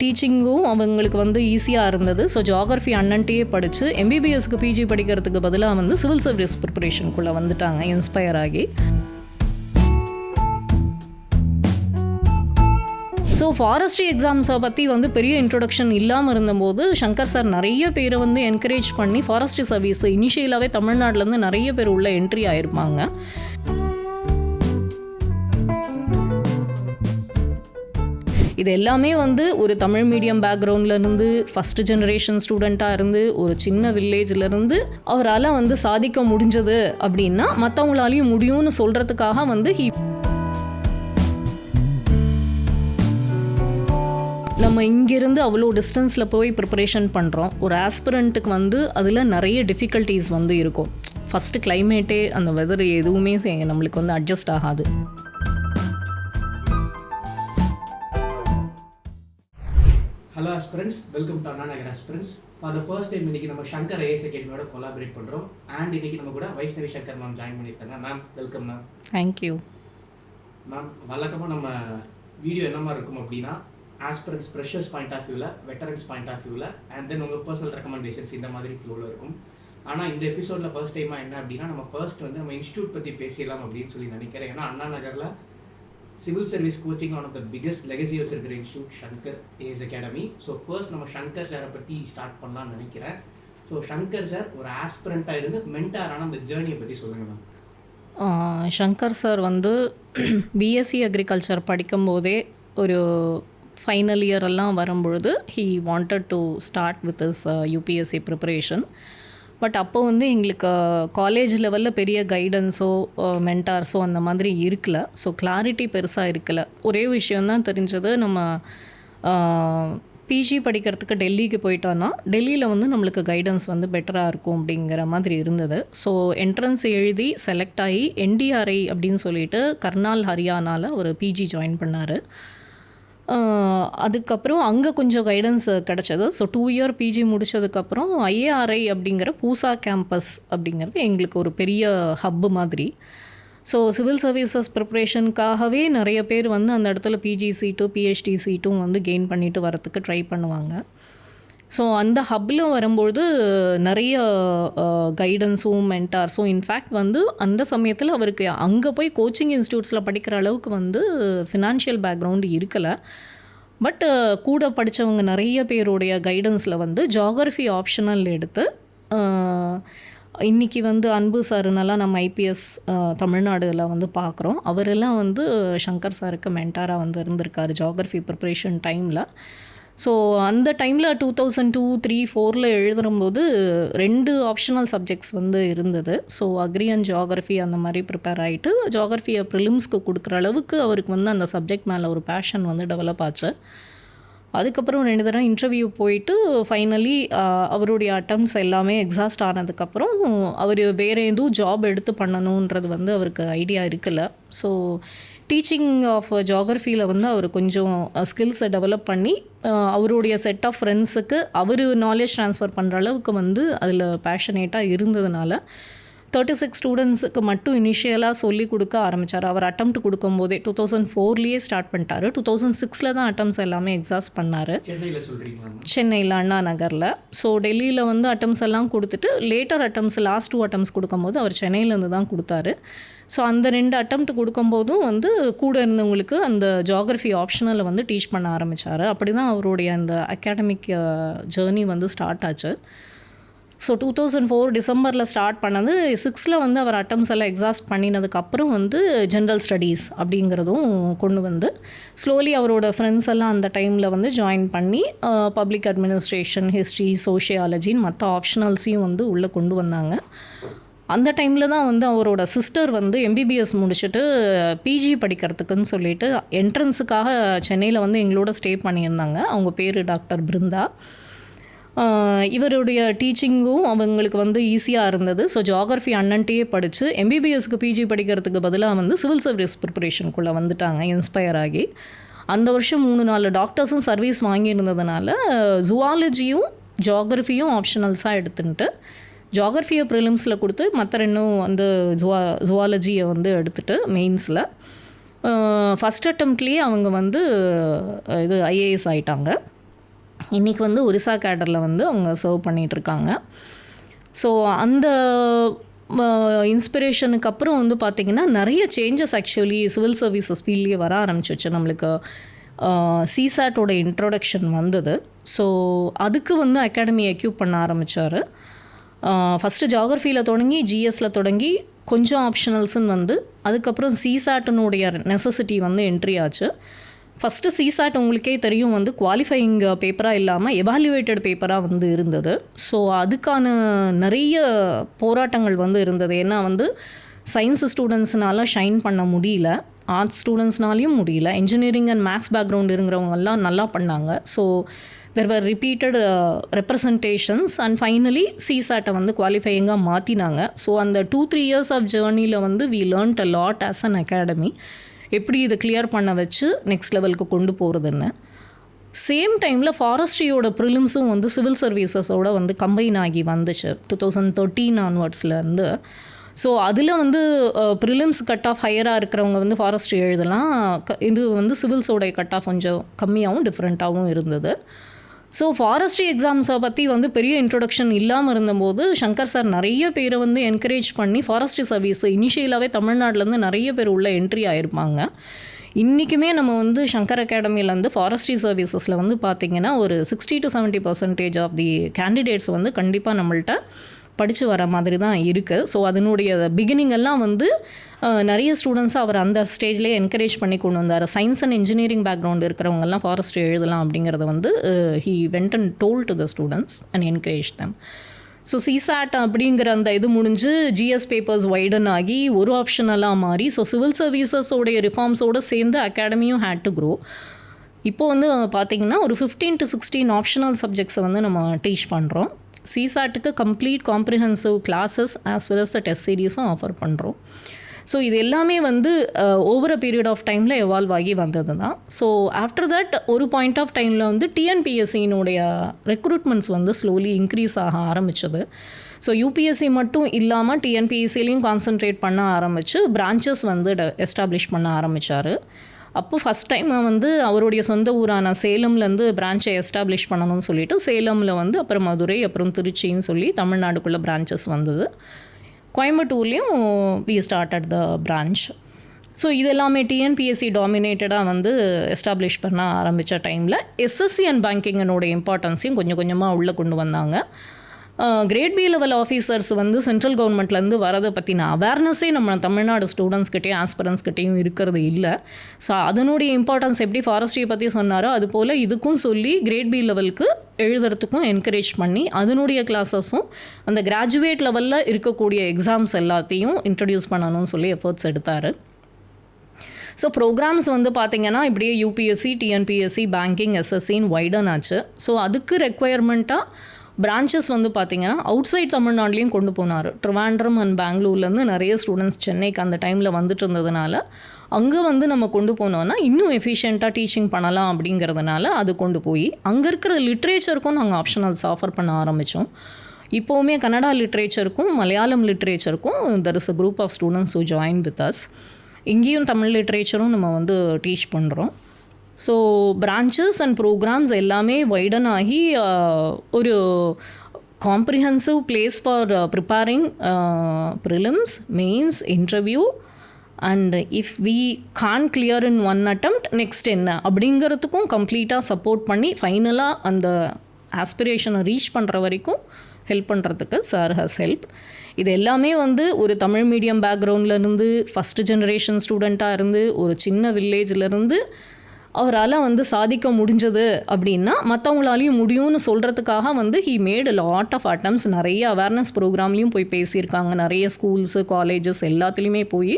டீச்சிங்கும் அவங்களுக்கு வந்து ஈஸியாக இருந்தது. ஸோ ஜியாகிரஃபி அண்ணன்ட்டையே படித்து எம்பிபிஎஸ்க்கு பிஜி படிக்கிறதுக்கு பதிலாக வந்து சிவில் சர்வீஸ் ப்ரிப்பரேஷனுக்குள்ளே வந்துட்டாங்க இன்ஸ்பயர் ஆகி. ஸோ ஃபாரஸ்ட்ரி எக்ஸாம்ஸை பற்றி வந்து பெரிய இன்ட்ரொடக்ஷன் இல்லாமல் இருந்தபோது சங்கர் சார் நிறைய பேரை வந்து என்கரேஜ் பண்ணி ஃபாரஸ்ட்ரி சர்வீஸ் இனிஷியலாகவே தமிழ்நாட்டிலேருந்து நிறைய பேர் உள்ள என்ட்ரி ஆகிருப்பாங்க. இது எல்லாமே வந்து ஒரு தமிழ் மீடியம் பேக்ரவுண்ட்லேருந்து ஃபஸ்ட்டு ஜெனரேஷன் ஸ்டூடெண்ட்டாக இருந்து ஒரு சின்ன வில்லேஜ்லேருந்து அவரால் வந்து சாதிக்க முடிஞ்சது அப்படின்னா மற்றவங்களாலையும் முடியும்னு சொல்கிறதுக்காக வந்து நம்ம இங்கேருந்து அவ்வளோ டிஸ்டன்ஸில் போய் ப்ரிப்பரேஷன் பண்ணுறோம். ஒரு ஆஸ்பிரண்ட்டுக்கு வந்து அதில் நிறைய டிஃபிகல்ட்டிஸ் வந்து இருக்கும். ஃபஸ்ட்டு கிளைமேட்டே அந்த வெதர் எதுவுமே நம்மளுக்கு வந்து அட்ஜஸ்ட் ஆகாது. Hello aspirants, welcome to Anna Nagar Aspirants. For the first time இன்றைக்கி நம்ம ஷங்கர் ஐஏஎஸ் அகாடமியோட கொலாபரேட் பண்ணுறோம். அண்ட் இன்றைக்கி நம்ம கூட வைஷ்ணவி சங்கர் மேம் ஜாயின் பண்ணியிருக்காங்க. Ma'am welcome ma'am. Thank you ma'am. வழக்கமாக நம்ம வீடியோ என்ன மாதிரி இருக்கும் அப்படின்னா ஆஸ்பிரண்ட்ஸ் ஃப்ரெஷர்ஸ் பாயிண்ட் ஆஃப் வியூவில், வெட்டரன்ஸ் பாயிண்ட் ஆஃப் வியூவில், அண்ட் தென் உங்கள் பர்சனல் ரெக்கமெண்டேஷன்ஸ் இந்த மாதிரி ஃப்ளோவில் இருக்கும். ஆனால் இந்த எபிசோடில் ஃபர்ஸ்ட் டைமாக என்ன அப்படின்னா நம்ம ஃபர்ஸ்ட் வந்து நம்ம இன்ஸ்டியூட் பற்றி பேசிடலாம் அப்படின்னு சொல்லி நினைக்கிறேன். ஏன்னா அண்ணா நகரில் civil service coaching one of the biggest legacy வச்சிருக்கிற institute Shankar IAS academy. So first நம்ம ஷங்கர் சாரை பற்றி ஸ்டார்ட் பண்ணலாம்னு நினைக்கிறேன். ஸோ ஷங்கர் சார் ஒரு ஆஸ்பிரண்ட்டாக இருந்து மென்டாரான அந்த ஜேர்னியை பற்றி சொல்லுங்கள் மேம். ஷங்கர் சார் வந்து பிஎஸ்சி அக்ரிகல்ச்சர் படிக்கும்போதே ஒரு ஃபைனல் இயரெல்லாம் வரும்பொழுது he wanted to start with is UPSC preparation. But அப்போ வந்து எங்களுக்கு காலேஜ் லெவலில் பெரிய கைடன்ஸோ மென்டார்ஸோ அந்த மாதிரி இருக்கல. ஸோ கிளாரிட்டி பெருசாக இருக்கல. ஒரே விஷயந்தான் தெரிஞ்சது, நம்ம பிஜி படிக்கிறதுக்கு டெல்லிக்கு போயிட்டோன்னா டெல்லியில் வந்து நம்மளுக்கு கைடன்ஸ் வந்து பெட்டராக இருக்கும் அப்படிங்கிற மாதிரி இருந்தது. ஸோ என்ட்ரன்ஸ் எழுதி செலக்ட் ஆகி என்டிஆர்ஐ அப்படின்னு சொல்லிட்டு கர்னால் ஹரியானாவில் ஒரு பிஜி ஜாயின் பண்ணார். அதுக்கப்புறம் அங்கே கொஞ்சம் கைடன்ஸ் கிடச்சது. ஸோ 2 இயர் பிஜி முடித்ததுக்கப்புறம் ஐஏஆர்ஐ அப்படிங்கிற பூசா கேம்பஸ் அப்படிங்கிறது எங்களுக்கு ஒரு பெரிய ஹப்பு மாதிரி. ஸோ சிவில் சர்வீசஸ் ப்ரிப்ரேஷனுக்காகவே நிறைய பேர் வந்து அந்த இடத்துல பிஜி சீட்டும் பிஹெச்டி சீட்டும் வந்து கெயின் பண்ணிட்டு வரத்துக்கு ட்ரை பண்ணுவாங்க. ஸோ அந்த ஹப்பில் வரும்பொழுது நிறைய கைடன்ஸும் மென்டார்ஸும், இன்ஃபேக்ட் வந்து அந்த சமயத்தில் அவருக்கு அங்கே போய் கோச்சிங் இன்ஸ்டியூட்ஸில் படிக்கிற அளவுக்கு வந்து ஃபினான்ஷியல் பேக்ரவுண்டு இருக்கலை. பட் கூட படித்தவங்க நிறைய பேருடைய கைடன்ஸில் வந்து ஜியாகிரஃபி ஆப்ஷனல் எடுத்து இன்றைக்கி வந்து அன்பு சாருன்னெல்லாம் நம்ம ஐபிஎஸ் தமிழ்நாடுல வந்து பார்க்குறோம். அவரெல்லாம் வந்து ஷங்கர் சாருக்கு மென்டாராக வந்து இருந்திருக்காரு ஜியாகிரஃபி ப்ரிப்ரேஷன் டைமில். ஸோ அந்த டைமில் 2002, 3, 4 எழுதும்போது 2 ஆப்ஷனல் சப்ஜெக்ட்ஸ் வந்து இருந்தது. ஸோ அக்ரி அண்ட் ஜியாகிரஃபி அந்த மாதிரி ப்ரிப்பேர் ஆகிட்டு ஜியாகிரஃபியை ப்ரிலிம்ஸ்க்கு கொடுக்குற அளவுக்கு அவருக்கு வந்து அந்த சப்ஜெக்ட் மேலே ஒரு பேஷன் வந்து டெவலப் ஆச்சு. அதுக்கப்புறம் 2 தடவை இன்டர்வியூ போயிட்டு ஃபைனலி அவருடைய அட்டம்ப்ட்ஸ் எல்லாமே எக்ஸாஸ்ட் ஆனதுக்கப்புறம் அவர் வேறு எதுவும் ஜாப் எடுத்து பண்ணணுன்றது வந்து அவருக்கு ஐடியா இருக்கல. ஸோ டீச்சிங் ஆஃப் ஜியாகிரஃபியில் வந்து அவர் கொஞ்சம் ஸ்கில்ஸை டெவலப் பண்ணி அவருடைய செட் ஆஃப் ஃப்ரெண்ட்ஸுக்கு அவர் நாலேஜ் ட்ரான்ஸ்ஃபர் பண்ணுற அளவுக்கு வந்து அதில் பேஷனேட்டாக இருந்ததுனால 36 ஸ்டூடெண்ட்ஸுக்கு மட்டும் இனிஷியலாக சொல்லி கொடுக்க ஆரம்பித்தார். அவர் அட்டம்ப்ட் கொடுக்கும்போதே 2004 ஸ்டார்ட் பண்ணிட்டார். 2006 தான் அட்டம்ப்ட்ஸ் எல்லாமே எக்ஸாஸ்ட் பண்ணார். சென்னையில் அண்ணா நகரில். ஸோ டெல்லியில் வந்து அட்டம்ப்ட்ஸ் எல்லாம் கொடுத்துட்டு லேட்டர் அட்டம்ப்ட்ஸ் லாஸ்ட் 2 அட்டம்ப்ட்ஸ் கொடுக்கும்போது அவர் சென்னையிலேருந்து தான் கொடுத்தாரு. ஸோ அந்த 2 அட்டம்ப்ட் கொடுக்கும்போதும் வந்து கூட இருந்தவங்களுக்கு அந்த ஜியாகிரஃபி ஆப்ஷனில் வந்து டீச் பண்ண ஆரம்பித்தார். அப்படி தான் அவருடைய அந்த அகாடமிக் ஜேர்னி வந்து ஸ்டார்ட் ஆச்சு. ஸோ 2004 டிசம்பரில் ஸ்டார்ட் பண்ணது. 6 வந்து அவர் அட்டம்ப்ட்ஸ் எல்லாம் எக்ஸாஸ்ட் பண்ணினதுக்கப்புறம் வந்து ஜென்ரல் ஸ்டடீஸ் அப்படிங்கிறதும் கொண்டு வந்து ஸ்லோலி அவரோட ஃப்ரெண்ட்ஸ் எல்லாம் அந்த டைமில் வந்து ஜாயின் பண்ணி பப்ளிக் அட்மினிஸ்ட்ரேஷன், ஹிஸ்ட்ரி, சோஷியாலஜின்னு மற்ற ஆப்ஷனல்ஸையும் வந்து உள்ளே கொண்டு வந்தாங்க. அந்த டைமில் தான் வந்து அவரோட சிஸ்டர் வந்து எம்பிபிஎஸ் முடிச்சுட்டு பிஜி படிக்கிறதுக்குன்னு சொல்லிட்டு என்ட்ரன்ஸுக்காக சென்னையில் வந்து எங்களோட ஸ்டே பண்ணியிருந்தாங்க. அவங்க பேர் டாக்டர் பிருந்தா. இவருடைய டீச்சிங்கும் அவங்களுக்கு வந்து ஈஸியாக இருந்தது. ஸோ ஜியாகிரஃபி அண்ணன்ட்டையே படித்து எம்பிபிஎஸ்க்கு பிஜி படிக்கிறதுக்கு பதிலாக வந்து சிவில் சர்வீஸ் ப்ரிப்பரேஷனுக்குள்ளே வந்துட்டாங்க இன்ஸ்பயர் ஆகி. அந்த வருஷம் 3-4 டாக்டர்ஸும் சர்வீஸ் வாங்கியிருந்ததுனால ஜுவாலஜியும் ஜியாகிரஃபியும் ஆப்ஷனல்ஸாக எடுத்துட்டு ஜியாகிரஃபியை ப்ரிலிம்ஸில் கொடுத்து மற்ற 2 வந்து ஜுவாலஜியை வந்து எடுத்துகிட்டு மெயின்ஸில் ஃபஸ்ட் அட்டம்ப்ட்லேயே அவங்க வந்து இது ஐஏஎஸ் ஆகிட்டாங்க. இன்றைக்கி வந்து ஒரிசா கேடரில் வந்து அவங்க சர்வ் பண்ணிகிட்ருக்காங்க. ஸோ அந்த இன்ஸ்பிரேஷனுக்கு அப்புறம் வந்து பார்த்திங்கன்னா நிறைய சேஞ்சஸ் ஆக்சுவலி சிவில் சர்வீசஸ் ஃபீல்ட்லேயே வர ஆரம்பிச்சிச்சு. நம்மளுக்கு சிசாட்டோட இன்ட்ரொடக்ஷன் வந்தது. ஸோ அதுக்கு வந்து அகாடமி எக்யூப் பண்ண ஆரம்பித்தார். ஃபஸ்ட்டு ஜியாகிரஃபியில் தொடங்கி ஜிஎஸில் தொடங்கி கொஞ்சம் ஆப்ஷனல்ஸுன்னு வந்து அதுக்கப்புறம் சிசாட்டினுடைய நெசசிட்டி வந்து என்ட்ரி ஆச்சு. ஃபஸ்ட்டு சிசாட் உங்களுக்கே தெரியும் வந்து குவாலிஃபையிங் பேப்பராக இல்லாமல் எவாலுவேட்டட் பேப்பராக வந்து இருந்தது. ஸோ அதுக்கான நிறைய போராட்டங்கள் வந்து இருந்தது. ஏன்னா வந்து சயின்ஸ் ஸ்டூடெண்ட்ஸ்னால ஷைன் பண்ண முடியல, ஆர்ட்ஸ் ஸ்டூடெண்ட்ஸ்னாலையும் முடியல. இன்ஜினியரிங் அண்ட் மேக்ஸ் பேக்ரவுண்ட் இருக்கிறவங்கெல்லாம் நல்லா பண்ணாங்க. So there were repeated representations and finally சிசாட்டை வந்து குவாலிஃபையிங்காக மாற்றினாங்க. ஸோ அந்த 2-3 இயர்ஸ் ஆஃப் ஜேர்னியில் வந்து we learned a lot as an academy, எப்படி இதை கிளியர் பண்ண வச்சு நெக்ஸ்ட் லெவலுக்கு கொண்டு போகிறதுன்னு. சேம் டைமில் ஃபாரஸ்ட்ரியோட ப்ரிலிம்ஸும் வந்து சிவில் சர்வீசஸோட வந்து கம்பைன் ஆகி வந்துச்சு 2013 ஆன்வர்ட்ஸ்லேருந்து. ஸோ அதில் வந்து ப்ரிலிம்ஸ் கட் ஆஃப் ஹையராக இருக்கிறவங்க வந்து ஃபாரஸ்ட்ரி எழுதலாம், இது வந்து சிவில்ஸோடைய கட் ஆஃப் கொஞ்சம் கம்மியாகவும் டிஃப்ரெண்ட்டாகவும் இருந்தது. ஸோ ஃபாரஸ்ட்ரி எக்ஸாம்ஸை பற்றி வந்து பெரிய இன்ட்ரொடக்ஷன் இல்லாமல் இருந்தபோது சங்கர் சார் நிறைய பேரை வந்து என்கரேஜ் பண்ணி ஃபாரஸ்ட்ரி சர்வீஸ் இனிஷியலாகவே தமிழ்நாட்டிலேருந்து நிறைய பேர் உள்ள என்ட்ரி ஆகிருப்பாங்க. இன்றைக்குமே நம்ம வந்து சங்கர் அகாடமியிலேருந்து ஃபாரஸ்ட்ரி சர்வீசஸில் வந்து பார்த்திங்கன்னா ஒரு 60-70% ஆஃப் தி கேண்டிடேட்ஸ் வந்து கண்டிப்பாக நம்மள்ட்ட படித்து வர மாதிரி தான் இருக்குது. ஸோ அதனுடைய பிகினிங் எல்லாம் வந்து நிறைய ஸ்டூடெண்ட்ஸை அவர் அந்த ஸ்டேஜ்லேயே என்கரேஜ் பண்ணி கொண்டு வந்தார். சயின்ஸ் அண்ட் இன்ஜினியரிங் பேக்ரவுண்ட் இருக்கிறவங்கெல்லாம் ஃபாரஸ்ட்ரி எழுதலாம் அப்படிங்கிறத வந்து he went and told to the students and encourage them. So CSAT அப்படிங்கிற அந்த இது முடிஞ்சு ஜிஎஸ் பேப்பர்ஸ் வைடன் ஆகி ஒரு ஆப்ஷனெல்லாம் மாறி ஸோ சிவில் சர்வீசஸோடைய ரிஃபார்ம்ஸோடு சேர்ந்து அகாடமியும் ஹேட் டு க்ரோ. இப்போது வந்து பார்த்திங்கன்னா ஒரு 15-16 ஆப்ஷனல் சப்ஜெக்ட்ஸை வந்து நம்ம டீச் பண்ணுறோம். சிசாட்டுக்கு complete comprehensive classes as well as the test சீரீஸும் ஆஃபர் பண்ணுறோம். ஸோ இது எல்லாமே வந்து ஓவர் அ பீரியட் ஆஃப் டைமில் எவால்வ் ஆகி வந்தது தான். ஸோ ஆஃப்டர் தட் ஒரு பாயிண்ட் ஆஃப் டைமில் வந்து டிஎன்பிஎஸ்சியினுடைய ரெக்ரூட்மெண்ட்ஸ் வந்து ஸ்லோலி இன்க்ரீஸ் ஆக ஆரம்பித்தது. ஸோ யூபிஎஸ்சி மட்டும் இல்லாமல் டிஎன்பிஎஸ்சிலையும் கான்சன்ட்ரேட் பண்ண ஆரம்பித்து பிரான்ச்சஸ் வந்து எஸ்டாப்ளிஷ் பண்ண ஆரம்பித்தார். அப்போது ஃபஸ்ட் டைம் வந்து அவருடைய சொந்த ஊரான சேலம்லேருந்து பிரான்ச்சை எஸ்டாப்ளிஷ் பண்ணணும்னு சொல்லிட்டு சேலமில் வந்து அப்புறம் மதுரை அப்புறம் திருச்சின்னு சொல்லி தமிழ்நாடுக்குள்ளே பிரான்ச்சஸ் வந்தது. கோயம்புத்தூர்லேயும் we started the branch. So இது எல்லாமே டிஎன்பிஎஸ்சி டாமினேட்டடாக வந்து எஸ்டாப்ளிஷ் பண்ண ஆரம்பித்த டைமில் எஸ்எஸ்சி அண்ட் பேங்கிங்கனோட இம்பார்ட்டன்ஸையும் கொஞ்சம் கொஞ்சமாக உள்ளே கொண்டு வந்தாங்க. கிரேட் பி லெவல் ஆஃபீஸர்ஸ் வந்து சென்ட்ரல் கவர்மெண்ட்லேருந்து வரதை பற்றின அவேர்னஸே நம்ம தமிழ்நாடு ஸ்டூடெண்ட்ஸ்கிட்டையும் ஆஸ்பிரன்ஸ்கிட்டையும் இருக்கிறது இல்லை. ஸோ அதனுடைய இம்பார்ட்டன்ஸ் எப்படி ஃபாரஸ்ட்ரியை பற்றி சொன்னாரோ அதுபோல் இதுக்கும் சொல்லி கிரேட் பி லெவலுக்கு எழுதுறதுக்கும் என்கரேஜ் பண்ணி அதனுடைய கிளாஸஸும் அந்த கிராஜுவேட் லெவலில் இருக்கக்கூடிய எக்ஸாம்ஸ் எல்லாத்தையும் இன்ட்ரடியூஸ் பண்ணணும்னு சொல்லி எஃபர்ட்ஸ் எடுத்தார். ஸோ ப்ரோக்ராம்ஸ் வந்து பார்த்திங்கன்னா இப்படியே யூபிஎஸ்சி டிஎன்பிஎஸ்சி பேங்கிங் எஸ்எஸ்சின்னு வைடன் ஆச்சு. ஸோ அதுக்கு ரெக்குவயர்மெண்ட்டாக பிரான்ச்சஸ் வந்து பார்த்திங்கன்னா அவுட் சைட் தமிழ்நாட்லேயும் கொண்டு போனார். ட்ரிவாண்ட்ரம் அண்ட் பெங்களூர்லேருந்து நிறைய ஸ்டூடெண்ட்ஸ் சென்னைக்கு அந்த டைமில் வந்துட்டு இருந்ததுனால அங்கே வந்து நம்ம கொண்டு போனோன்னா இன்னும் எஃபிஷியண்ட்டாக டீச்சிங் பண்ணலாம் அப்படிங்கிறதுனால அது கொண்டு போய் அங்கே இருக்கிற லிட்ரேச்சருக்கும் நாங்கள் ஆப்ஷனல்ஸ் ஆஃபர் பண்ண ஆரம்பித்தோம். இப்போவுமே கன்னடா லிட்ரேச்சருக்கும் மலையாளம் லிட்ரேச்சருக்கும் there is a group of students who join with us. இங்கேயும் தமிழ் லிட்ரேச்சரும் நம்ம வந்து டீச் பண்ணுறோம். ஸோ பிரான்ச்சஸ் அண்ட் ப்ரோக்ராம்ஸ் எல்லாமே வைடன் ஆகி ஒரு comprehensive place for preparing prelims, mains, interview and if we can clear in one attempt next என்ன அப்படிங்கிறதுக்கும் கம்ப்ளீட்டாக சப்போர்ட் பண்ணி ஃபைனலாக அந்த ஆஸ்பிரேஷனை ரீச் பண்ணுற வரைக்கும் ஹெல்ப் பண்ணுறதுக்கு சார் ஹஸ் ஹெல்ப். இது எல்லாமே வந்து ஒரு தமிழ் மீடியம் பேக்ரவுண்ட்லேருந்து ஃபஸ்ட்டு ஜெனரேஷன் ஸ்டூடெண்ட்டாக இருந்து ஒரு சின்ன வில்லேஜ்லேருந்து அவரால் வந்து சாதிக்க முடிஞ்சது அப்படின்னா மற்றவங்களாலையும் முடியும்னு சொல்கிறதுக்காக வந்து he made a lot of attempts. நிறைய அவேர்னஸ் ப்ரோக்ராம்லேயும் போய் பேசியிருக்காங்க, நிறைய ஸ்கூல்ஸு காலேஜஸ் எல்லாத்துலேயுமே போய்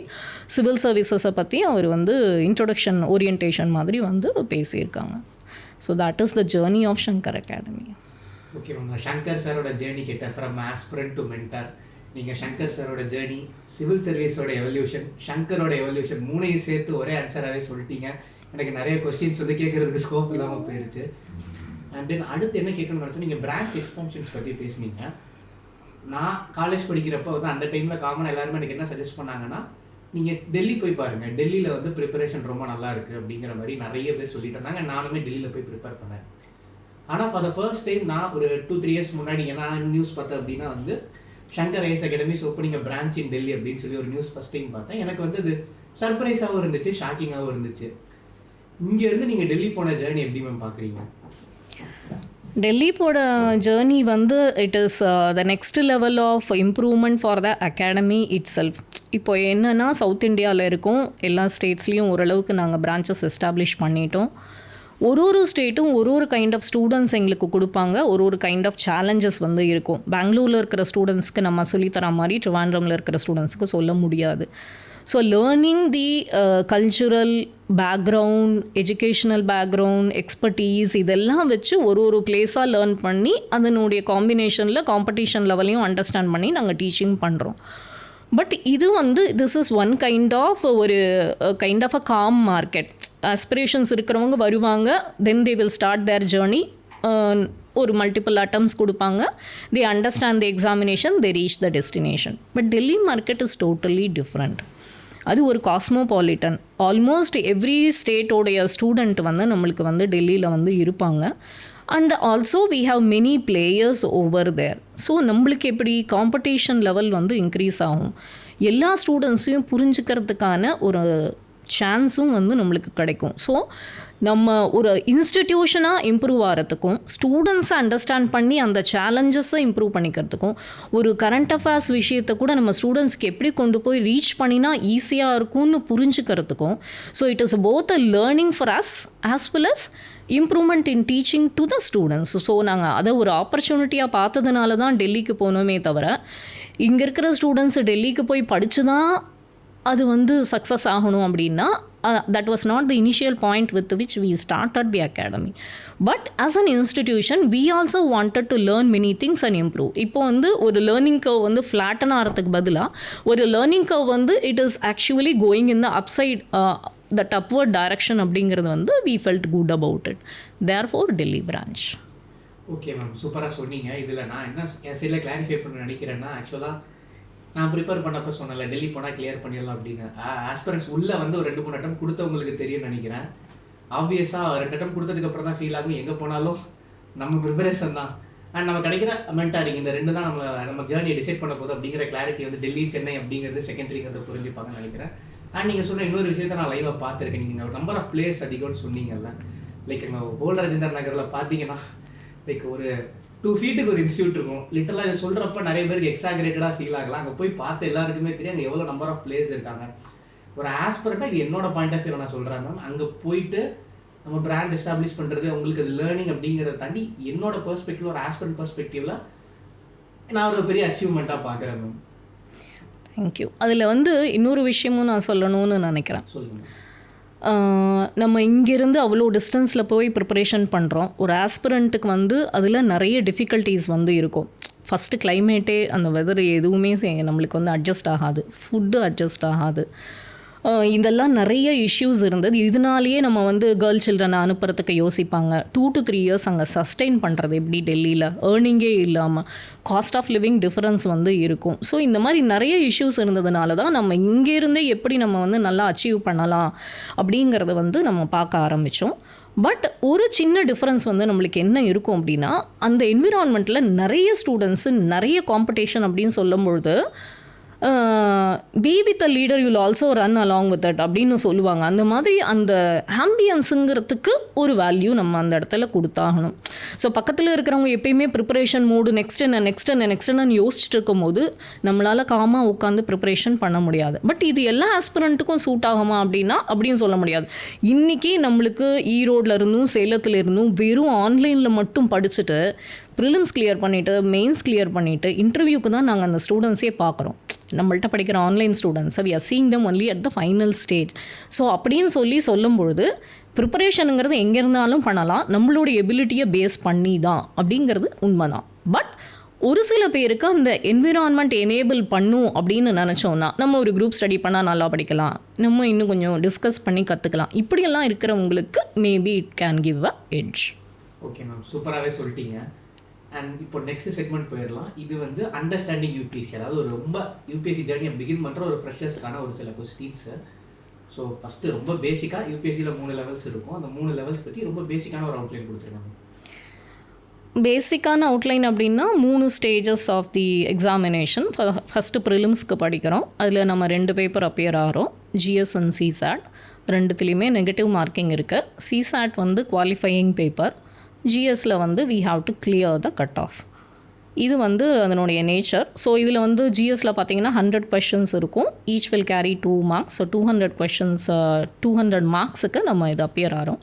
சிவில் சர்வீசஸை பற்றி அவர் வந்து இன்ட்ரொடக்ஷன் ஓரியன்டேஷன் மாதிரி வந்து பேசியிருக்காங்க. So that is the journey of Shankar academy. Okay ma'am, Shankar சாரோட ஜேர்னி கேட்ட ஃப்ரம் ஆஸ்பிரண்ட் டு மென்டார். நீங்கள் ஷங்கர் சாரோட ஜேர்னி, சிவில் சர்வீஸோட எவல்யூஷன், ஷங்கரோட எவல்யூஷன் மூணையும் சேர்த்து ஒரே ஆன்சராகவே சொல்லிட்டீங்க. எனக்கு நிறைய கொஸ்டின்ஸ் வந்து கேட்குறதுக்கு ஸ்கோப் இல்லாமல் போயிடுச்சு. அண்ட் தென் அடுத்து என்ன கேட்கணும்னு நினச்சா, நீங்கள் பிரான்ச் எக்ஸ்பான்ஷன்ஸ் பற்றி பேசுனீங்க. நான் காலேஜ் படிக்கிறப்போ வந்து அந்த டைமில் காமனாக எல்லாருமே எனக்கு என்ன சஜஸ்ட் பண்ணாங்கன்னா, நீங்கள் டெல்லி போய் பாருங்கள், டெல்லியில் வந்து ப்ரிப்பரேஷன் ரொம்ப நல்லா இருக்குது அப்படிங்கிற மாதிரி நிறைய பேர் சொல்லிட்டு இருந்தாங்க. நானுமே டெல்லியில் போய் ப்ரிப்பேர் பண்ணேன். ஆனால் ஃபார் த ஃபர்ஸ்ட் டைம் நான் ஒரு 2-3 இயர்ஸ் முன்னாடி நான் நியூஸ் பார்த்தேன் அப்படின்னா வந்து Shankar IAS Academy opening a branch in Delhi அப்படின்னு சொல்லி ஒரு நியூஸ் ஃபர்ஸ்ட் டைம் பார்த்தேன். எனக்கு வந்து அது சர்ப்ரைஸாகவும் இருந்துச்சு, ஷாக்கிங்காகவும் இருந்துச்சு. இங்கேருந்து நீங்கள் டெல்லி போன ஜேர்னி எப்படி மேம் பார்க்குறீங்க? டெல்லி போட ஜேர்னி வந்து it is the next level of improvement for the academy itself. இப்போ என்னென்னா சவுத் இந்தியாவில் இருக்கும் எல்லா ஸ்டேட்ஸ்லேயும் ஓரளவுக்கு நாங்கள் பிரான்ச்சஸ் எஸ்டாப்ளிஷ் பண்ணிட்டோம். ஒரு ஸ்டேட்டும் ஒரு கைண்ட் ஆஃப் ஸ்டூடெண்ட்ஸ் எங்களுக்கு கொடுப்பாங்க, ஒரு கைண்ட் ஆஃப் சேலஞ்சஸ் வந்து இருக்கும். பெங்களூரில் இருக்கிற ஸ்டூடெண்ட்ஸ்க்கு நம்ம சொல்லித்தர மாதிரி ட்ரிவாண்ட்ரமில் இருக்கிற ஸ்டூடெண்ட்ஸ்க்கு சொல்ல முடியாது. So learning the cultural background, educational background, expertise இதெல்லாம் வச்சு ஒரு பிளேஸாக லேர்ன் பண்ணி அதனுடைய காம்பினேஷனில் காம்படிஷன் லெவலையும் அண்டர்ஸ்டாண்ட் பண்ணி நாங்கள் டீச்சிங் பண்ணுறோம். பட் இது வந்து this is one kind of ஒரு kind of a calm market. Aspirations இருக்கிறவங்க வருவாங்க, then they will start their journey. ஒரு மல்டிபிள் அட்டம்ஸ் கொடுப்பாங்க, they understand the examination, they reach the destination. But Delhi market is totally different. அது ஒரு cosmopolitan. Almost every ஸ்டேட்டோடைய student வந்து நம்மளுக்கு வந்து டெல்லியில் வந்து இருப்பாங்க. And also we have many players over there. So நம்மளுக்கு எப்படி காம்படிஷன் லெவல் வந்து இன்க்ரீஸ் ஆகும், எல்லா ஸ்டூடெண்ட்ஸையும் புரிஞ்சுக்கிறதுக்கான ஒரு சான்ஸும் வந்து நம்மளுக்கு கிடைக்கும். ஸோ நம்ம ஒரு இன்ஸ்டிடியூஷனாக இம்ப்ரூவ் ஆகிறதுக்கும், ஸ்டூடெண்ட்ஸை அண்டர்ஸ்டாண்ட் பண்ணி அந்த சேலஞ்சஸை இம்ப்ரூவ் பண்ணிக்கிறதுக்கும், ஒரு கரண்ட் அஃபேர்ஸ் விஷயத்தை கூட நம்ம ஸ்டூடெண்ட்ஸ்க்கு எப்படி கொண்டு போய் ரீச் பண்ணினா ஈஸியாக இருக்கும்னு புரிஞ்சுக்கிறதுக்கும். So it is both a learning for us as well as improvement in teaching to the students. So நாங்கள் அதை ஒரு ஆப்பர்ச்சுனிட்டியாக பார்த்ததுனால தான் டெல்லிக்கு போனோமே தவிர, இங்கே இருக்கிற ஸ்டூடெண்ட்ஸ் டெல்லிக்கு போய் படித்து தான் அது வந்து சக்ஸஸ் ஆகணும் அப்படின்னா that was not the initial point with which we started the academy. But as an institution we also wanted to learn many things and improve. இப்போ வந்து ஒரு லேர்னிங் கர்வ் வந்து ஃப்ளாட்டன் ஆகிறதுக்கு பதிலாக ஒரு லேர்னிங் கர்வ் வந்து it is actually going in the upside that upward direction அப்படிங்கிறது வந்து we felt good about it. Therefore Delhi branch. Okay ma'am, சூப்பராக சொன்னீங்க. இதில் நான் என்ன என் சைடில் கிளாரிஃபை பண்ண நினைக்கிறேன்னா, ஆக்சுவலாக நான் ப்ரிப்பேர் பண்ணப்போ சொன்னல டெல்லி போனால் கிளியர் பண்ணிடலாம் அப்படின்னு. ஆஸ்பிரன்ஸ் உள்ளே வந்து ஒரு 2-3 அட்டம் கொடுத்தவங்களுக்கு தெரியும்னு நினைக்கிறேன். ஆப்வியஸாக 2 அட்டம் கொடுத்ததுக்கப்புறம் தான் ஃபீல் ஆகும் எங்கே போனாலும் நம்ம ப்ரிப்பரேஷன் தான் அண்ட் நம்ம கிடைக்கிற மென்டாரிங், இந்த 2 தான் நம்ம ஜேர்னியை டிசைட் பண்ண போதும் அப்படிங்கிற கிளாரிட்டி வந்து டெல்லி சென்னை அப்படிங்கிறது செகண்டரிங்கிறத புரிஞ்சுப்பாங்கன்னு நினைக்கிறேன். அண்ட் நீங்கள் சொன்ன இன்னொரு விஷயத்தை நான் லைவாக பார்த்துருக்கேன். நீங்கள் நம்பர் ஆஃப் பிளேயர்ஸ் அதிகம்னு சொன்னீங்கல்ல, லைக் எங்கள் ஓல்ட் ராஜேந்தர் நகரில் பார்த்தீங்கன்னா லைக் ஒரு 2 ஃபீட்டுக்கு ஒரு இன்ஸ்டியூட் இருக்கும். லிட்டரலாக இதை சொல்கிறப்ப நிறைய பேருக்கு எக்ஸாகரேட்டடாக ஃபீல் ஆகலாம். அங்கே போய் பார்த்து எல்லாருக்குமே தெரியும் அங்கே எவ்வளோ நம்பர் ஆஃப் பிளேயர்ஸ் இருக்காங்க. ஒரு ஆஸ்பிரண்ட்டாக இது என்னோட பாயிண்ட் ஆஃப் வியூ நான் சொல்கிறேன் மேம். அங்கே போயிட்டு நம்ம பிராண்ட் எஸ்டாப்ளிஷ் பண்ணுறது, உங்களுக்கு அது லேர்னிங் அப்படிங்கிறத தாண்டி என்னோட பெர்ஸ்பெக்டிவ், ஒரு ஆஸ்பிரண்ட் பெர்ஸ்பெக்டிவில் நான் ஒரு பெரிய அச்சீவ்மெண்ட்டாக பார்க்குறேன் மேம். தேங்க்யூ. அதில் வந்து இன்னொரு விஷயமும் நான் சொல்லணும்னு நினைக்கிறேன். சொல்லுங்கள். நம்ம இங்கேருந்து அவ்வளோ டிஸ்டன்ஸில் போய் ப்ரிப்பரேஷன் பண்ணுறோம். ஒரு ஆஸ்பிரண்ட்டுக்கு வந்து அதில் நிறைய டிஃபிகல்ட்டிஸ் வந்து இருக்கும். ஃபஸ்ட்டு கிளைமேட்டே, அந்த வெதர் எதுவுமே நம்மளுக்கு வந்து அட்ஜஸ்ட் ஆகாது, ஃபுட்டு அட்ஜஸ்ட் ஆகாது, இதெல்லாம் நிறைய இஷ்யூஸ் இருந்தது. இதனாலேயே நம்ம வந்து கேர்ள் சில்ட்ரனை அனுப்புறதுக்கு யோசிப்பாங்க. 2 to 3 இயர்ஸ் அங்கே சஸ்டெயின் பண்ணுறது எப்படி டெல்லியில், ஏர்னிங்கே இல்லாமல், காஸ்ட் ஆஃப் லிவிங் டிஃபரன்ஸ் வந்து இருக்கும். ஸோ இந்த மாதிரி நிறைய இஷ்யூஸ் இருந்ததுனால தான் நம்ம இங்கேருந்தே எப்படி நம்ம வந்து நல்லா அச்சீவ் பண்ணலாம் அப்படிங்கிறத வந்து நம்ம பார்க்க ஆரம்பித்தோம். பட் ஒரு சின்ன டிஃப்ரென்ஸ் வந்து நம்மளுக்கு என்ன இருக்கும் அப்படின்னா, அந்த என்விரான்மெண்ட்டில் நிறைய ஸ்டூடெண்ட்ஸு, நிறைய காம்படிஷன் அப்படின்னு சொல்லும்பொழுது be with a leader you'll also run along with that அப்படின்னு சொல்லுவாங்க. அந்த மாதிரி அந்த ஆம்பியன்ஸுங்கிறதுக்கு ஒரு வேல்யூ நம்ம அந்த இடத்துல கொடுத்தாகணும். ஸோ பக்கத்தில் இருக்கிறவங்க எப்பயுமே ப்ரிப்பரேஷன் மூடு நெக்ஸ்ட் என்ன யோசிச்சுட்டு இருக்கும்போது நம்மளால் காமாக உட்காந்து ப்ரிப்பரேஷன் பண்ண முடியாது. பட் இது எல்லா ஆஸ்பிரண்ட்டுக்கும் சூட் ஆகுமா அப்படின்னா அப்படின்னு சொல்ல முடியாது. இன்றைக்கி நம்மளுக்கு ஈரோடில் இருந்தும் சேலத்தில் இருந்தும் வெறும் ஆன்லைனில் மட்டும் படிச்சுட்டு ப்ரிலிம்ஸ் கிளியர் பண்ணிவிட்டு மெயின்ஸ் கிளியர் பண்ணிவிட்டு இன்டர்வியூக்கு தான் நாங்கள் அந்த ஸ்டூடெண்ட்ஸே பார்க்குறோம். நம்மள்ட்ட படிக்கிற online students we are seeing them only at the final stage. So அப்படின்னு சொல்லும்பொழுது ப்ரிப்பரேஷனுங்கிறது எங்கே இருந்தாலும் பண்ணலாம், நம்மளுடைய எபிலிட்டியை பேஸ் பண்ணி தான் அப்படிங்கிறது உண்மை தான். பட் ஒரு சில பேருக்கு அந்த என்விரான்மெண்ட் எனேபிள் பண்ணும் அப்படின்னு நினச்சோன்னா நம்ம ஒரு குரூப் ஸ்டடி பண்ணால் நல்லா படிக்கலாம், நம்ம இன்னும் கொஞ்சம் டிஸ்கஸ் பண்ணி கற்றுக்கலாம். இப்படியெல்லாம் இருக்கிறவங்களுக்கு maybe it can give a edge. Okay ma'am, சூப்பராகவே சொல்லிட்டீங்க. அண்ட் இப்போ நெக்ஸ்ட் செக்மெண்ட் போயிடலாம். இது வந்து அண்டர்ஸ்டாண்டிங் யூபிஎஸ்சி, அதாவது ஒரு ரொம்ப யூபிஎஸ்சி ஜேர்னியை பிகின் பண்ணுற ஒரு ஃப்ரெஷர்ஸ்க்கான ஒரு சில கொஸ்டின்ஸு. ஸோ ஃபஸ்ட்டு ரொம்ப பேசிக்காக யூபிஎஸ்சியில் 3 லெவல்ஸ் இருக்கும். அந்த 3 லெவல்ஸ் பற்றி ரொம்ப பேசிக்கான ஒரு அவுட்லைன் கொடுத்துருக்காங்க. பேசிக்கான அவுட்லைன் அப்படின்னா 3 stages of the examination. First ப்ரிலிம்ஸ்க்கு படிக்கிறோம். அதில் நம்ம 2 பேப்பர் அப்பியர் ஆகிறோம், ஜிஎஸ் அண்ட் சிசாட். ரெண்டுத்துலேயுமே நெகட்டிவ் மார்க்கிங் இருக்குது. சிசாட் வந்து குவாலிஃபையிங் பேப்பர், ஜிஎஸில் வந்து we have to clear the cut off. இது வந்து அதனுடைய நேச்சர். ஸோ இதில் வந்து ஜிஎஸில் பார்த்தீங்கன்னா 100 கொஷின்ஸ் இருக்கும். Each will carry 2 marks. So 200 questions, 200 மார்க்ஸுக்கு நம்ம இது அப்பியர் ஆகிறோம்.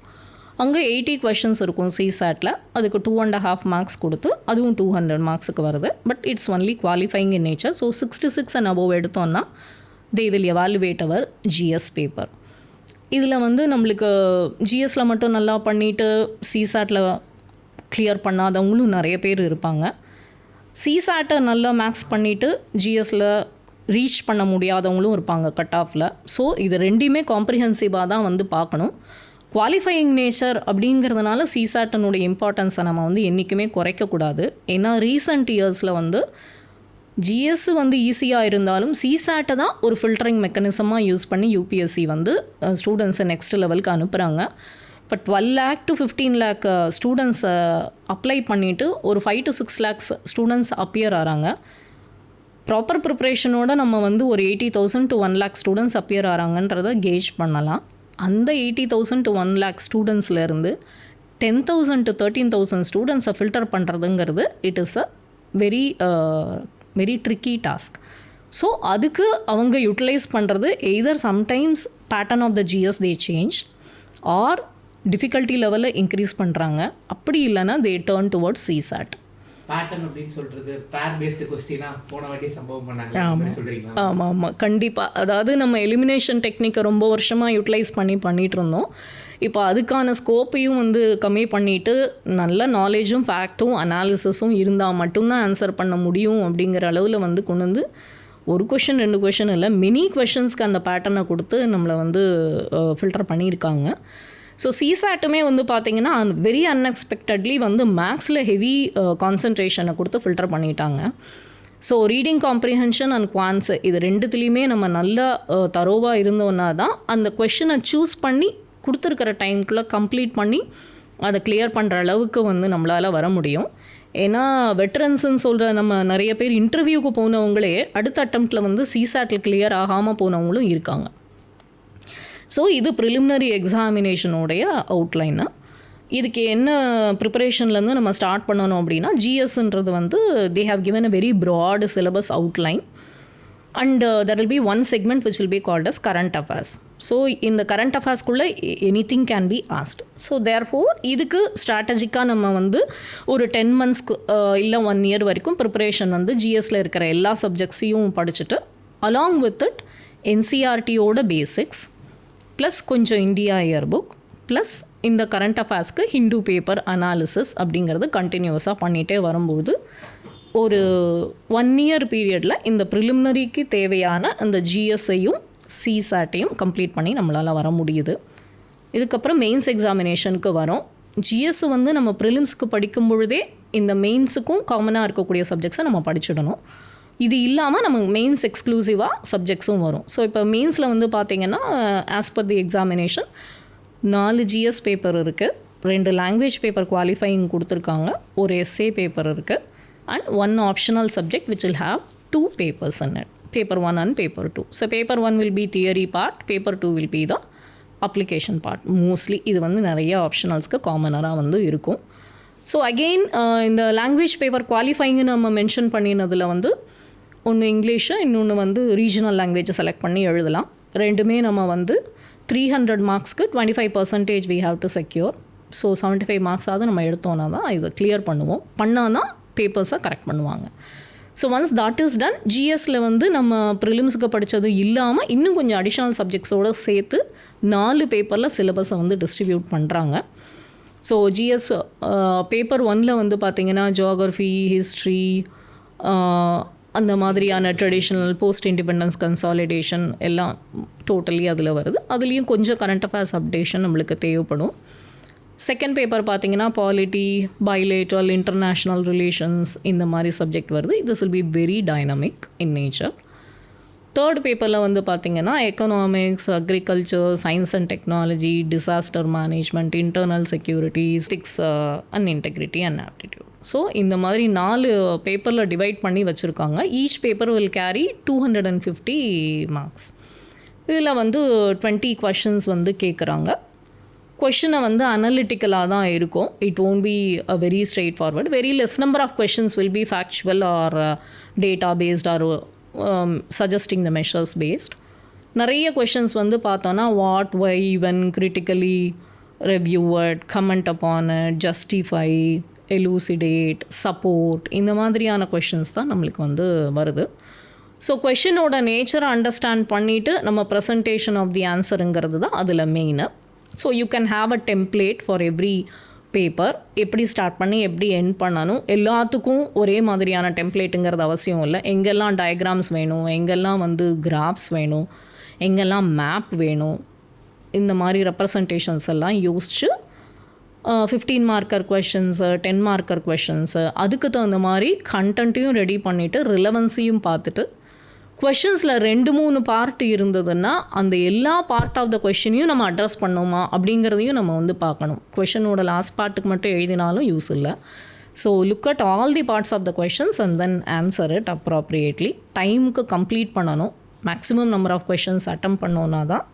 அங்கே 80 கொஷின்ஸ் இருக்கும் சிசாட்டில். அதுக்கு 2.5 மார்க்ஸ் கொடுத்து அதுவும் 200 மார்க்ஸுக்கு வருது. But it's only qualifying in nature. So 66 and above எடுத்தோன்னா they will evaluate our GS paper. இதில் வந்து நம்மளுக்கு ஜிஎஸில் மட்டும் நல்லா பண்ணிவிட்டு சிசாட்டில் கிளியர் பண்ணாதவங்களும் நிறைய பேர் இருப்பாங்க. சிசாட்டை நல்லா மேக்ஸ் பண்ணிவிட்டு ஜிஎஸில் ரீச் பண்ண முடியாதவங்களும் இருப்பாங்க கட் ஆஃபில். ஸோ இது ரெண்டுமே காம்ப்ரிஹென்சிவாக தான் வந்து பார்க்கணும். குவாலிஃபையிங் நேச்சர் அப்படிங்கிறதுனால சிசாட்டினுடைய இம்பார்ட்டன்ஸை நம்ம வந்து என்றைக்குமே குறைக்கக்கூடாது. ஏன்னா ரீசன்ட் இயர்ஸில் வந்து ஜிஎஸ் வந்து ஈஸியாக இருந்தாலும் சிசாட்டை தான் ஒரு ஃபில்டரிங் மெக்கானிசமாக யூஸ் பண்ணி யூபிஎஸ்சி வந்து ஸ்டூடெண்ட்ஸை நெக்ஸ்ட் லெவலுக்கு அனுப்புகிறாங்க. இப்போ 12 lakh to 15 lakh ஸ்டூடெண்ட்ஸை அப்ளை பண்ணிவிட்டு ஒரு 5 to 6 lakhs ஸ்டூடெண்ட்ஸ் அப்பியர் ஆகிறாங்க. ப்ராப்பர் ப்ரிப்ரேஷனோட நம்ம வந்து ஒரு 80,000 to 1 lakh ஸ்டூடெண்ட்ஸ் அப்பியர் ஆகிறாங்கன்றதை கேஜ் பண்ணலாம். அந்த 80,000 to 1 lakh ஸ்டூடெண்ட்ஸ்லேருந்து 10,000 to 13,000 ஸ்டூடெண்ட்ஸை ஃபில்டர் பண்ணுறதுங்கிறது it is a very tricky task. So அதுக்கு அவங்க யூட்டிலைஸ் பண்ணுறது either sometimes pattern of the GS they change or difficulty லெவலில் இன்க்ரீஸ் பண்ணுறாங்க. அப்படி இல்லைன்னா they turn towards CSAT. Pattern அப்படின்னு சொல்கிறது பேர் பேஸ்டு கொஸ்டினா போன வாட்டி சம்பவம் பண்ணாங்க சொல்கிறீங்களா? ஆமாம் ஆமாம், கண்டிப்பாக. அதாவது நம்ம எலிமினேஷன் டெக்னிக்கை ரொம்ப வருஷமாக யூட்டிலைஸ் பண்ணிகிட்டு இருந்தோம். இப்போ அதுக்கான ஸ்கோப்பையும் வந்து கம்மி பண்ணிவிட்டு நல்ல நாலேஜும் ஃபேக்ட்டும் அனாலிசிஸும் இருந்தால் மட்டும்தான் ஆன்சர் பண்ண முடியும் அப்படிங்கிற அளவில் வந்து கொண்டு வந்து ஒரு கொஷின் 2 கொஷின் இல்லை, மெனி கொஷின்ஸ்க்கு அந்த பேட்டர்னை கொடுத்து நம்மளை வந்து ஃபில்டர் பண்ணியிருக்காங்க. ஸோ சிசாட்டுமே வந்து பார்த்திங்கன்னா வெரி அன்எக்ஸ்பெக்டட்லி வந்து மேக்ஸில் ஹெவி கான்சன்ட்ரேஷனை கொடுத்து ஃபில்டர் பண்ணிட்டாங்க. So reading comprehension and quants இது ரெண்டுத்துலேயுமே நம்ம நல்லா தரோவாக இருந்தோன்னா தான் அந்த கொஷினை சூஸ் பண்ணி கொடுத்துருக்கிற டைம்குள்ளே கம்ப்ளீட் பண்ணி அதை கிளியர் பண்ணுற அளவுக்கு வந்து நம்மளால் வர முடியும். ஏன்னா வெட்ரன்ஸுன்னு சொல்கிற நம்ம நிறைய பேர் இன்டர்வியூக்கு போனவங்களே அடுத்த அட்டம்ப்டில் வந்து சிசாட்டில் கிளியர் ஆகாமல் போனவங்களும் இருக்காங்க. ஸோ இது ப்ரிலிமினரி எக்ஸாமினேஷனோடைய அவுட்லைனு. இதுக்கு என்ன ப்ரிப்பரேஷன்லேருந்து நம்ம ஸ்டார்ட் பண்ணணும் அப்படின்னா ஜிஎஸ்ன்றது வந்து they have given a very broad syllabus outline and there will be one segment which will be called as current affairs. So இந்த கரண்ட் அஃபேர்ஸ்க்குள்ளே anything can be asked. So therefore இதுக்கு ஸ்ட்ராட்டஜிக்காக நம்ம வந்து ஒரு 10 monthsக்கு இல்லை 1 year வரைக்கும் ப்ரிப்பரேஷன் வந்து ஜிஎஸில் இருக்கிற எல்லா சப்ஜெக்ட்ஸையும் படிச்சுட்டு அலாங் வித் இட் என்சிஆர்டியோட பேசிக்ஸ் ப்ளஸ் கொஞ்சம் இந்தியா இயர் புக் ப்ளஸ் இந்த கரண்ட் அஃபேர்ஸ்க்கு ஹிந்து பேப்பர் அனாலிசிஸ் அப்படிங்கிறது கண்டினியூஸாக பண்ணிகிட்டே வரும்போது ஒரு 1 year பீரியடில் இந்த ப்ரிலிமினரிக்கு தேவையான அந்த ஜிஎஸ்ஐயும் சிசாட்டையும் கம்ப்ளீட் பண்ணி நம்மளால் வர முடியுது. இதுக்கப்புறம் மெயின்ஸ் எக்ஸாமினேஷனுக்கு வரோம். ஜிஎஸ் வந்து நம்ம ப்ரிலிம்ஸ்க்கு படிக்கும் பொழுதே இந்த மெயின்ஸுக்கும் காமனாக இருக்கக்கூடிய சப்ஜெக்ட்ஸை நம்ம படிச்சிடணும். இது இல்லாமல் நம்ம மெயின்ஸ் எக்ஸ்க்ளூசிவாக சப்ஜெக்ட்ஸும் வரும். ஸோ இப்போ மெயின்ஸில் வந்து பார்த்திங்கன்னா as per the examination 4 GS paper இருக்குது, 2 லாங்குவேஜ் பேப்பர் குவாலிஃபையிங் கொடுத்துருக்காங்க, ஒரு எஸ்ஏ பேப்பர் இருக்குது and 1 optional subject which will have 2 papers in it, paper 1 and paper 2. So paper 1 will be theory part, paper 2 will be the application part. Mostly இது வந்து நிறைய ஆப்ஷனல்ஸ்க்கு காமனராக வந்து இருக்கும். So again இந்த language paper குவாலிஃபைங்கு நம்ம mention பண்ணினதில் வந்து ஒன்று இங்கிலீஷு, இன்னொன்று வந்து ரீஜனல் லாங்குவேஜை செலக்ட் பண்ணி எழுதலாம். ரெண்டுமே நம்ம வந்து 300 மார்க்ஸ்க்கு 25% we have to secure. So 75 மார்க்ஸாவது நம்ம எடுத்தோன்னா தான் இதை கிளியர் பண்ணுவோம். பண்ணால் தான் பேப்பர்ஸை கரெக்ட் பண்ணுவாங்க. So once that is done, ஜிஎஸ்சில் வந்து நம்ம ப்ரிலிம்ஸுக்கு படித்தது இல்லாமல் இன்னும் கொஞ்சம் அடிஷ்னல் சப்ஜெக்ட்ஸோடு சேர்த்து 4 பேப்பரில் சிலபஸை வந்து டிஸ்ட்ரிபியூட் பண்ணுறாங்க. ஸோ ஜிஎஸ் பேப்பர் 1ல் வந்து பார்த்திங்கன்னா ஜியோகிரஃபி, ஹிஸ்ட்ரி, அந்த மாதிரியான ட்ரெடிஷ்னல் போஸ்ட் இண்டிபெண்டன்ஸ் கன்சாலிடேஷன் எல்லாம் டோட்டலி அதில் வருது. அதுலேயும் கொஞ்சம் கரண்ட் அஃபேர்ஸ் அப்டேஷன் நம்மளுக்கு தேவைப்படும். செகண்ட் பேப்பர் பார்த்திங்கன்னா பாலிட்டி, பைலேட்ரல், இன்டர்நேஷ்னல் ரிலேஷன்ஸ் இந்த மாதிரி சப்ஜெக்ட் வருது. This will be very dynamic in nature. Third பேப்பரில் வந்து பார்த்திங்கன்னா economics, agriculture, science and technology, disaster management, internal security, ethics and integrity and aptitude. So இந்த மாதிரி 4 பேப்பரில் டிவைட் பண்ணி வச்சுருக்காங்க. Each paper will carry 250 marks. இதில் வந்து 20 questions வந்து கேட்குறாங்க. கொஷினை வந்து அனலிட்டிக்கலாக தான் இருக்கும். It won't be a very straightforward. Very less number of questions will be factual or data based or suggesting the measures based. நிறைய கொஷின்ஸ் வந்து பார்த்தோன்னா what, why, when, critically, reviewed, comment upon, justify, elucidate, support, இந்த மாதிரியான questions தான் நம்மளுக்கு வந்து வருது. So கொஷினோட நேச்சரை அண்டர்ஸ்டாண்ட் பண்ணிவிட்டு நம்ம ப்ரெசன்டேஷன் ஆஃப் தி ஆன்சருங்கிறது தான் அதில் main. So you can have a template for every paper. எப்படி ஸ்டார்ட் பண்ணி எப்படி எண்ட் பண்ணணும், எல்லாத்துக்கும் ஒரே மாதிரியான டெம்ப்ளேட்டுங்கிறது அவசியம் இல்லை. எங்கெல்லாம் டயக்ராம்ஸ் வேணும், எங்கெல்லாம் வந்து கிராஃப்ஸ் வேணும், எங்கெல்லாம் மேப் வேணும், இந்த மாதிரி ரெப்ரசன்டேஷன்ஸ் எல்லாம் யோசிச்சு 15 மார்க்கர் கொஷின்ஸு, 10 மார்க்கர் கொஷின்ஸு, அதுக்கு தகுந்த மாதிரி கண்டென்ட்டையும் ரெடி பண்ணிவிட்டு ரிலவன்ஸையும் பார்த்துட்டு கொஷின்ஸில் 2-3 பார்ட் இருந்ததுன்னா அந்த எல்லா பார்ட் ஆஃப் த கொஷினையும் நம்ம அட்ரஸ் பண்ணோமா அப்படிங்கிறதையும் நம்ம வந்து பார்க்கணும். கொஷினோட லாஸ்ட் பார்ட்டுக்கு மட்டும் எழுதினாலும் யூஸ் இல்லை. So look at all the parts of the questions and then answer it appropriately. டைமுக்கு கம்ப்ளீட் பண்ணணும். Maximum number of questions attempt பண்ணோன்னா தான்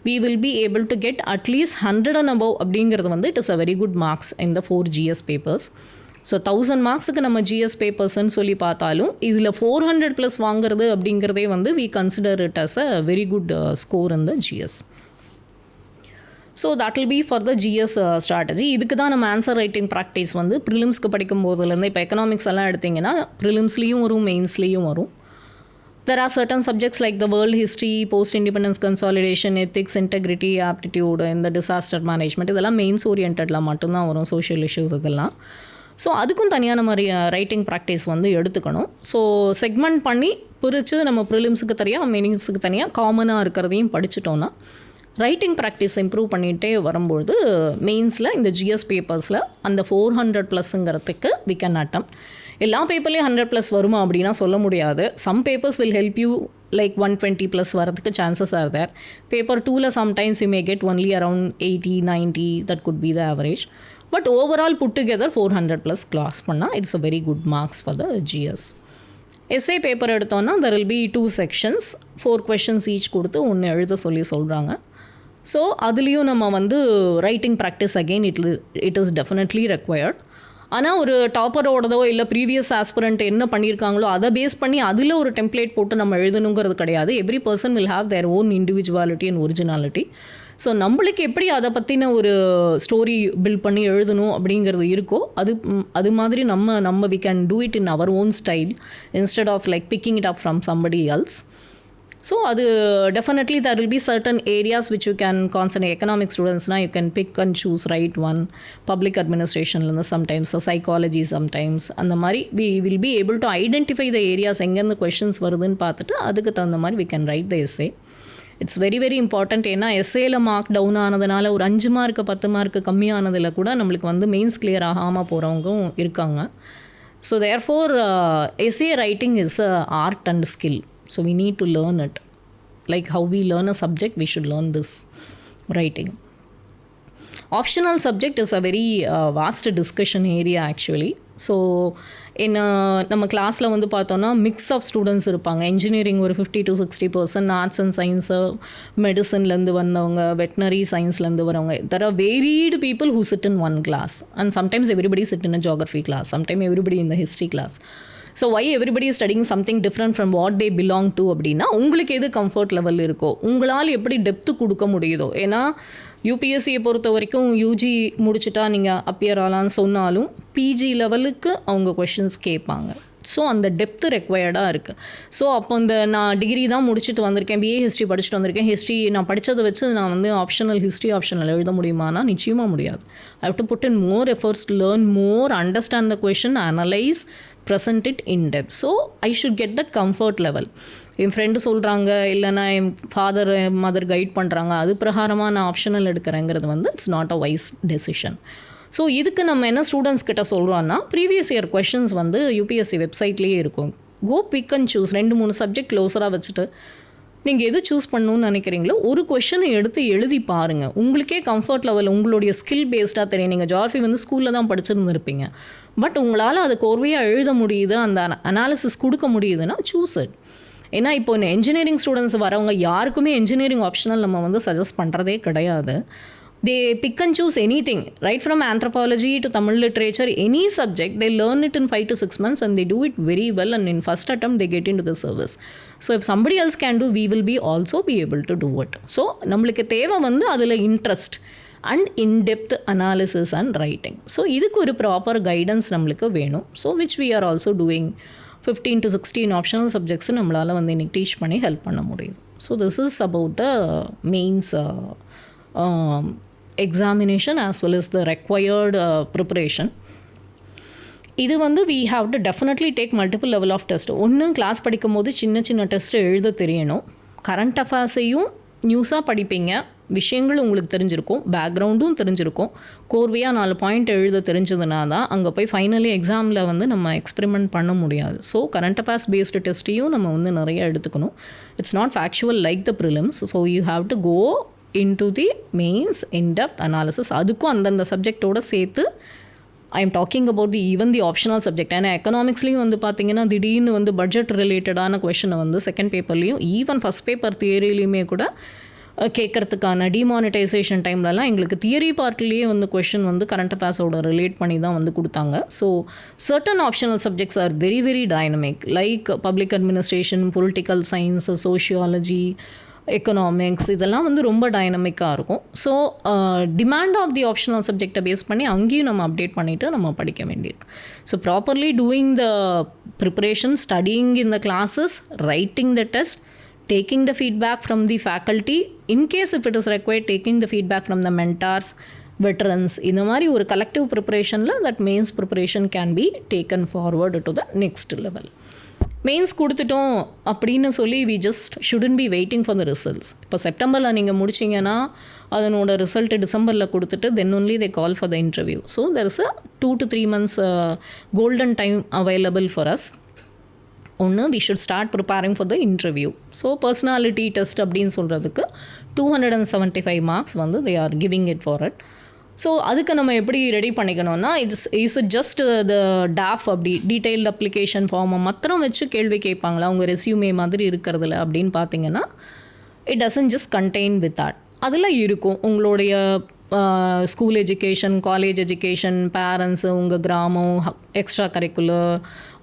we will be able to get at least 100 and above அப்படிங்கிறது வந்து it is a very good marks in the 4 GS papers. So 1000 மார்க்ஸுக்கு நம்ம GS பேப்பர்ஸ்ன்னு சொல்லி பார்த்தாலும் இதில் 400+ வாங்குறது அப்படிங்கிறதே வந்து we consider it as a very good score in the GS. So that will be for the GS strategy. இதுக்கு தான் நம்ம ஆன்சர் ரைட்டிங் ப்ராக்டிஸ் வந்து ப்ரிலிம்ஸ்க்கு படிக்கும் போதுலேருந்து இப்போ எக்கனாமிக்ஸ் எல்லாம் எடுத்திங்கன்னா ப்ரிலிம்ஸ்லேயும் வரும், மெயின்ஸ்லேயும் வரும். There are certain subjects like the world history, post-independence consolidation, ethics, integrity, aptitude, இந்த disaster management, இதெல்லாம் மெயின்ஸ் ஓரியன்டில் மட்டும்தான் வரும், சோஷியல் இஷ்யூஸ் இதெல்லாம். ஸோ அதுக்கும் தனியாக நம்ம ரைட்டிங் ப்ராக்டிஸ் வந்து எடுத்துக்கணும். ஸோ செக்மெண்ட் பண்ணி பிரித்து நம்ம ப்ரிலிம்ஸுக்கு தனியாக, மெயின்ஸுக்கு தனியாக காமனாக இருக்கிறதையும் படிச்சுட்டோன்னா ரைட்டிங் ப்ராக்டிஸ் இம்ப்ரூவ் பண்ணிகிட்டே வரும்பொழுது மெயின்ஸில் இந்த ஜிஎஸ் பேப்பர்ஸில் அந்த 400+ங்கிறதுக்கு we can attempt. எல்லா பேப்பர்லேயும் 100+ வருமா அப்படின்னா சொல்ல முடியாது. Some papers will help you like 120+ வரதுக்கு சான்சஸ் ஆர் தேர். பேப்பர் 2ல் sometimes you may get only around 80-90, that could be the average. But overall put together 400+ cross பண்ணால் it's a very good marks for the GS. Essay paper எடுத்தோன்னா there will be 2 sections, 4 questions each கொடுத்து ஒன்று எழுத சொல்கிறாங்க. So அதுலேயும் நம்ம வந்து writing practice again it is definitely required. ஆனால் ஒரு டாப்பரோடதோ இல்லை ப்ரீவியஸ் ஆஸ்பிரண்ட் என்ன பண்ணியிருக்காங்களோ அதை பேஸ் பண்ணி அதில் ஒரு டெம்ப்ளேட் போட்டு நம்ம எழுதணுங்கிறது கிடையாது. Every person will have their own individuality and originality. So நம்மளுக்கு எப்படி அதை பற்றின ஒரு ஸ்டோரி பில்ட் பண்ணி எழுதணும் அப்படிங்கிறது இருக்கோ அது மாதிரி நம்ம we can do it in our own style instead of like picking it up from somebody else. So அது definitely there will be certain areas which you can concentrate. Economic ஸ்டூடெண்ட்ஸ்னால் you can pick and choose right one. Public அட்மினிஸ்ட்ரேஷன்லேருந்து sometimes, psychology sometimes, அந்த மாதிரி we will be able to identify the areas எங்கேருந்து questions வருதுன்னு பார்த்துட்டு அதுக்கு தகுந்த மாதிரி we can write the essay. It's very very important. ஏன்னா எஸ்ஏல மார்க் டவுன் ஆனதுனால ஒரு 5 மார்க்கு 10 மார்க்கு கம்மியானதில் கூட நம்மளுக்கு வந்து மெயின்ஸ் கிளியர் ஆகாமல் போகிறவங்களும் இருக்காங்க. So therefore S A writing is a art and skill. So we need to learn it. Like how we learn a subject, we should learn this writing. Optional subject is a very vast discussion area actually. So நம்ம கிளாஸில் வந்து பார்த்தோன்னா mix of students இருப்பாங்க. Engineering ஒரு 50-60%, arts and science, மெடிசன்லேருந்து வந்தவங்க, veterinary சயின்ஸ்லேருந்து வரவங்க. There are varied people who sit in one class and sometimes everybody sit in a geography class, sometime everybody in the history class. So why everybody is studying something different from what they belong to அப்படின்னா உங்களுக்கு எது comfort level இருக்கோ, உங்களால் எப்படி depth கொடுக்க முடியுதோ. ஏன்னா யூபிஎஸ்சியை பொறுத்த வரைக்கும் யூஜி முடிச்சுட்டா நீங்கள் அப்பியர் ஆகலான்னு சொன்னாலும் பிஜி லெவலுக்கு அவங்க கொஷின்ஸ் கேட்பாங்க. ஸோ அந்த டெப்த்து ரெக்வயர்டாக இருக்குது. ஸோ அப்போ நான் டிகிரி தான் முடிச்சுட்டு வந்திருக்கேன், பிஏ ஹிஸ்ட்ரி படிச்சுட்டு வந்திருக்கேன், ஹிஸ்ட்ரி நான் படித்ததை வச்சு நான் வந்து ஹிஸ்ட்ரி ஆப்ஷனல் எழுத முடியுமானா நிச்சயமாக முடியாது. I have to put in more efforts, learn more, understand the question, analyse, present it in depth. So I should get that comfort level. என் ஃப்ரெண்டு சொல்கிறாங்க, இல்லைனா என் ஃபாதர் மதர் கைட் பண்ணுறாங்க, அது பிரகாரமாக நான் ஆப்ஷனல் எடுக்கிறேங்கிறது வந்து it's not a wise decision. So இதுக்கு நம்ம என்ன ஸ்டூடெண்ட்ஸ் கிட்ட சொல்கிறோன்னா, ப்ரீவியஸ் இயர் கொஷின்ஸ் வந்து யூபிஎஸ்சி வெப்சைட்லேயே இருக்கும். Go pick and choose 2-3 subject க்ளோஸராக வச்சுட்டு நீங்கள் எது சூஸ் பண்ணணும்னு நினைக்கிறீங்களோ ஒரு கொஷனை எடுத்து எழுதி பாருங்கள். உங்களுக்கே கம்ஃபர்ட் லெவல் உங்களுடைய ஸ்கில் பேஸ்டாக தெரியும். நீங்கள் ஜியாகிரஃபி வந்து ஸ்கூலில் தான் படிச்சிருந்துருப்பீங்க, பட் உங்களால் அதை கோர்வையாக எழுத முடியுது, அந்த அனாலிசிஸ் கொடுக்க முடியுதுன்னா சூஸ் இட். ஏன்னா இப்போ என்ஜினியரிங் ஸ்டூடெண்ட்ஸ் வரவங்க யாருக்குமே என்ஜினியரிங் ஆப்ஷனல் நம்ம வந்து சஜஸ்ட் பண்ணுறதே கிடையாது. They pick and choose anything, right from anthropology to Tamil literature, any subject, they learn it in 5 to 6 months and they do it very well, and in first attempt they get into the service. So if somebody else can do, we will be also be able to do it. So நம்மளுக்கு தேவை வந்து அதில் interest and in-depth analysis and writing. So இதுக்கு ஒரு proper guidance நம்மளுக்கு வேணும். So which we are also doing 15 to 16 optional subjects நம்மளால் வந்து இன்னைக்கு டீச் பண்ணி ஹெல்ப் பண்ண முடியும். So this is about the mains examination as well as the required preparation. இது வந்து we have to definitely take multiple level of test. ஒன்று class படிக்கும் போது சின்ன சின்ன டெஸ்ட்டு எழுத தெரியணும். கரண்ட் அஃபேர்ஸையும் நியூஸாக படிப்பீங்க, விஷயங்கள் உங்களுக்கு தெரிஞ்சிருக்கும், பேக்ரவுண்டும் தெரிஞ்சிருக்கும். கோர்வையாக 4 பாயிண்ட் எழுத தெரிஞ்சதுனா தான் அங்கே போய் ஃபைனலி எக்ஸாமில் வந்து நம்ம எக்ஸ்பெரிமெண்ட் பண்ண முடியாது. ஸோ கரண்ட் அஃபேர்ஸ் பேஸ்டு டெஸ்ட்டையும் நம்ம வந்து நிறைய எடுத்துக்கணும். It's not factual like the prelims. So you have to go into the mains in-depth analysis. அதுக்கும் அந்தந்த சப்ஜெக்டோடு சேர்த்து I am talking about even the optional subject. ஏன்னா எக்கனாமிக்ஸ்லேயும் வந்து பார்த்திங்கன்னா திடீர்னு வந்து பட்ஜெட் ரிலேட்டடான கொஷனை வந்து செகண்ட் பேப்பர்லேயும் ஈவன் ஃபஸ்ட் பேப்பர் தியரிலையுமே கூட கேட்குறதுக்கான டிமானிட்டைசேஷன் டைம்லலாம் எங்களுக்கு தியரி பார்ட்லேயே வந்து கொஷின் வந்து கரண்ட் அஃபேர்ஸோட ரிலேட் பண்ணி தான் வந்து கொடுத்தாங்க. So certain optional subjects are very very dynamic, like public administration, political science, sociology, economics, இதெல்லாம் வந்து ரொம்ப டைனமிக்காக இருக்கும். So demand of the optional சப்ஜெக்டை பேஸ் பண்ணி அங்கேயும் நம்ம அப்டேட் பண்ணிவிட்டு நம்ம படிக்க வேண்டியிருக்கு. So properly doing the preparation, studying in the classes, writing the test, taking the feedback from the faculty, in case if it is required taking the feedback from the mentors, veterans, இந்த மாதிரி ஒரு collective preparationல that mains preparation can be taken forward to the next level. Mains கொடுத்துட்டோம் அப்படின்னு சொல்லி we just shouldn't be waiting for the results. இப்போ செப்டம்பரில் நீங்கள் முடிச்சிங்கன்னா அதனோட ரிசல்ட்டு டிசம்பரில் கொடுத்துட்டு then only they call for the interview. So there is a 2 to 3 months golden time available for us. ஒன்று we should start preparing for the interview. So personality test அப்படின்னு சொல்கிறதுக்கு 275 marks வந்து they are giving it for it. So அதுக்கு நம்ம எப்படி ready பண்ணிக்கணும்னா is just the DAF அப்படி detailed application ஃபார்மை மாத்திரம் வச்சு கேள்வி கேட்பாங்களா உங்கள் ரெஸ்யூமே மாதிரி இருக்கிறதுல அப்படின்னு பார்த்தீங்கன்னா it doesn't just contain with that. அதில் இருக்கும் உங்களுடைய school education, college education, parents, உங்கள் கிராமம், extra curricular,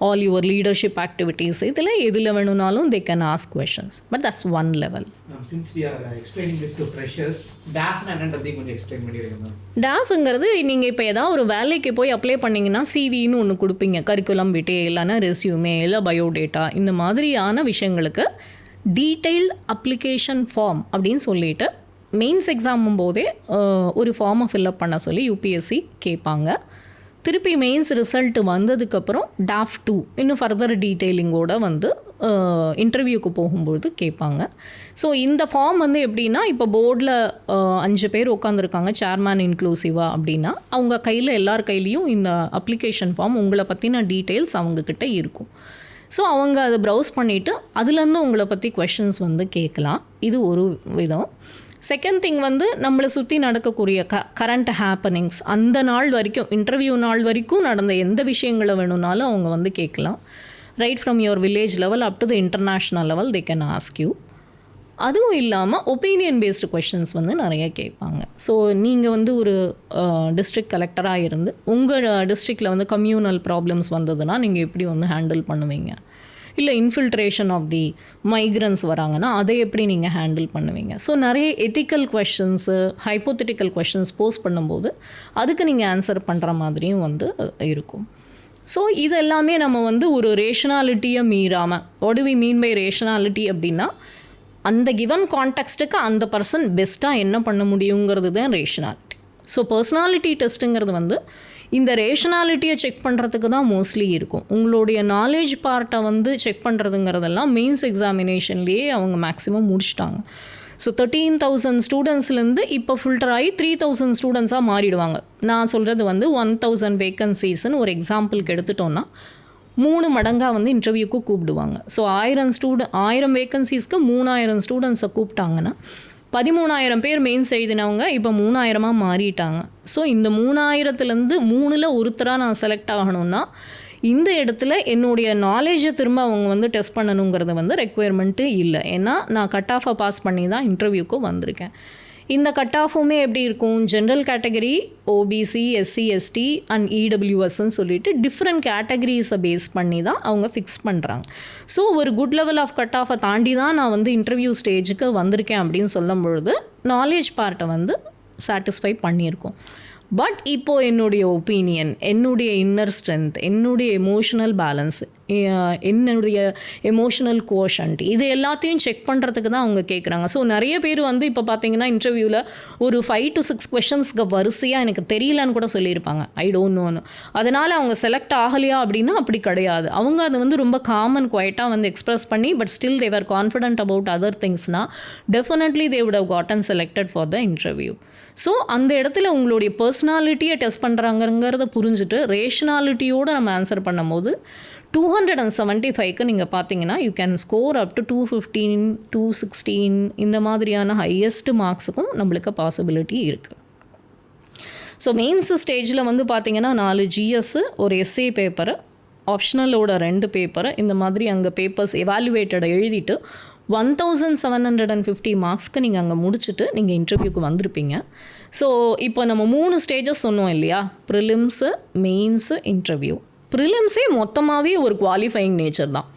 all your leadership activities, இதில் எதில் வேணும்னாலும் they can ask questions. But that's one level. Since we are explaining this to freshers, DAF என்னன்றதையும் கொஞ்சம் explain பண்ணிடுங்க. DAFங்கிறது நீங்கள் இப்போ ஏதாவது ஒரு வேலைக்கு போய் அப்ளை பண்ணிங்கன்னா சிவின்னு ஒன்று கொடுப்பீங்க, கரிக்குலம் விட்டே இல்லைன்னா ரெஸ்யூமே இல்லை பயோடேட்டா, இந்த மாதிரியான விஷயங்களுக்கு டீட்டெயில்டு அப்ளிகேஷன் ஃபார்ம் அப்படின்னு சொல்லிட்டு மெயின்ஸ் எக்ஸாமும் போதே ஒரு ஃபார்மை ஃபில்அப் பண்ண சொல்லி யூபிஎஸ்சி கேட்பாங்க. திருப்பி மெயின்ஸ் ரிசல்ட் வந்ததுக்கப்புறம் DAF 2 இன்னும் ஃபர்தர் டீட்டெயிலிங்கோடு வந்து இன்டர்வியூக்கு போகும்போது கேட்பாங்க. ஸோ இந்த ஃபார்ம் வந்து எப்படின்னா இப்போ போர்டில் 5 பேர் உட்காந்துருக்காங்க சேர்மேன் இன்க்ளூசிவாக அப்படின்னா அவங்க கையில் எல்லார் கையிலையும் இந்த அப்ளிகேஷன் ஃபார்ம் உங்களை பற்றின டீட்டெயில்ஸ் அவங்கக்கிட்ட இருக்கும். ஸோ அவங்க அதை ப்ரௌஸ் பண்ணிவிட்டு அதுலேருந்து உங்களை பற்றி கொஷின்ஸ் வந்து கேட்கலாம். இது ஒரு விதம். செகண்ட் திங் வந்து நம்மளை சுற்றி நடக்கக்கூடிய கரண்ட் ஹேப்பனிங்ஸ், அந்த நாள் வரைக்கும் இன்டர்வியூ நாள் வரைக்கும் நடந்த எந்த விஷயங்களை வேணும்னாலும் அவங்க வந்து கேட்கலாம். Right from your village level up to the international level they can ask you. அதுவும் இல்லாமல் ஒப்பீனியன் பேஸ்டு கொஷின்ஸ் வந்து நிறைய கேட்பாங்க. ஸோ நீங்கள் வந்து ஒரு டிஸ்ட்ரிக்ட் கலெக்டராக இருந்து உங்கள் டிஸ்ட்ரிக்டில் வந்து கம்யூனல் ப்ராப்ளம்ஸ் வந்ததுன்னா நீங்கள் எப்படி வந்து ஹேண்டில் பண்ணுவீங்க, இல்லை இன்ஃபில்ட்ரேஷன் ஆஃப் தி மைக்ரன்ஸ் வராங்கன்னா அதை எப்படி நீங்கள் ஹேண்டில் பண்ணுவீங்க. ஸோ நிறைய ethical questions, hypothetical questions post பண்ணும்போது அதுக்கு நீங்கள் ஆன்சர் பண்ணுற மாதிரியும் வந்து இருக்கும். ஸோ இது எல்லாமே நம்ம வந்து ஒரு ரேஷனாலிட்டியை மீறாமல், what do we mean by rationality அப்படின்னா அந்த கிவன் கான்டெக்ஸ்ட்டுக்கு அந்த பர்சன் பெஸ்ட்டாக என்ன பண்ண முடியுங்கிறது தான் ரேஷனாலிட்டி. ஸோ பர்சனாலிட்டி டெஸ்ட்டுங்கிறது வந்து இந்த ரேஷனாலிட்டியை செக் பண்ணுறதுக்கு தான் மோஸ்ட்லி இருக்கும். உங்களுடைய நாலேஜ் பார்ட்டை வந்து செக் பண்ணுறதுங்கிறதெல்லாம் மெயின்ஸ் எக்ஸாமினேஷன்லேயே அவங்க மேக்ஸிமம் முடிச்சிட்டாங்க. ஸோ 13,000 ஸ்டூடெண்ட்ஸ்லேருந்து இப்போ ஃபில்டர் ஆகி 3,000 ஸ்டூடெண்ட்ஸாக மாறிடுவாங்க. நான் சொல்கிறது வந்து 1,000 வேக்கன்சிஸ்ன்னு ஒரு எக்ஸாம்பிளுக்கு எடுத்துட்டோன்னா 3 மடங்காக வந்து இன்டர்வியூக்கு கூப்பிடுவாங்க. ஸோ 1000 வேக்கன்சிஸ்க்கு 3000 ஸ்டூடெண்ட்ஸை கூப்பிட்டாங்கன்னா 13,000 பேர் மெயின்ஸ் எழுதினவங்க இப்போ 3000 மாறிட்டாங்க. ஸோ இந்த 3000லேருந்து 3ல் ஒருத்தராக நான் செலக்ட் ஆகணும்னா இந்த இடத்துல என்னுடைய நாலேஜை திரும்ப அவங்க வந்து டெஸ்ட் பண்ணணுங்கிறது வந்து ரெக்குயர்மெண்ட்டு இல்லை. ஏன்னா நான் கட் ஆஃபை பாஸ் பண்ணி தான் இன்டர்வியூக்கு வந்திருக்கேன். இந்த கட் ஆஃபுமே எப்படி இருக்கும், general category, OBC, SC, ST and இடபிள்யூஎஸ்ன்னு சொல்லிட்டு டிஃப்ரெண்ட் கேட்டகரிஸை பேஸ் பண்ணி தான் அவங்க ஃபிக்ஸ் பண்ணுறாங்க. ஸோ ஒரு குட் லெவல் ஆஃப் கட் ஆஃபை தாண்டி தான் நான் வந்து இன்டர்வியூ ஸ்டேஜுக்கு வந்திருக்கேன் அப்படின்னு சொல்லும் பொழுது நாலேஜ் பார்ட்டை வந்து சாட்டிஸ்ஃபை பண்ணியிருக்கோம். பட் இப்போது என்னுடைய ஒப்பீனியன், என்னுடைய இன்னர் ஸ்ட்ரென்த், என்னுடைய எமோஷனல் பேலன்ஸ், என்னுடைய எமோஷனல் கோஷன்ட், இது எல்லாத்தையும் செக் பண்ணுறதுக்கு தான் அவங்க கேட்குறாங்க. ஸோ நிறைய பேர் வந்து இப்போ பார்த்தீங்கன்னா இன்டர்வியூவில் ஒரு 5 to 6 கொஷின்ஸ்க்கு வரிசையாக எனக்கு தெரியலன்னு கூட சொல்லியிருப்பாங்க, ஐ டோன்ட் நோன்னு. அதனால் அவங்க செலக்ட் ஆகலையா அப்படின்னா அப்படி கிடையாது. அவங்க அதை வந்து ரொம்ப காமன் குவைட்டாக வந்து எக்ஸ்ப்ரெஸ் பண்ணி but still they are confident about other திங்ஸ்னால் definitely they would have got selected for the interview. So அந்த இடத்துல உங்களுடைய பர்சனாலிட்டியை டெஸ்ட் பண்ணுறாங்கிறத புரிஞ்சுட்டு ரேஷனாலிட்டியோடு நம்ம ஆன்சர் பண்ணும்போது 275க்கு நீங்கள் பார்த்தீங்கன்னா you can score up to 215, 216 இந்த மாதிரியான ஹையஸ்ட் மார்க்ஸுக்கும் நம்மளுக்கு பாசிபிலிட்டி இருக்குது. ஸோ மெயின்ஸ் ஸ்டேஜில் வந்து பார்த்திங்கன்னா 4 GS, ஒரு எஸ்ஏ பேப்பரு, ஆப்ஷனலோட 2 பேப்பரு, இந்த மாதிரி அங்கே பேப்பர்ஸ் எவாலுவேட்டடை எழுதிட்டு 1750 மார்க்ஸ்க்கு நீங்கள் அங்கே முடிச்சுட்டு நீங்கள் இன்டர்வியூக்கு வந்திருப்பீங்க. ஸோ இப்போ நம்ம 3 ஸ்டேஜஸ் சொன்னோம் இல்லையா, ப்ரிலிம்ஸு, மெயின்ஸு, இன்டர்வியூ. ப்ரிலிம்ஸே மொத்தமாகவே ஒரு குவாலிஃபையிங் நேச்சர் தான்.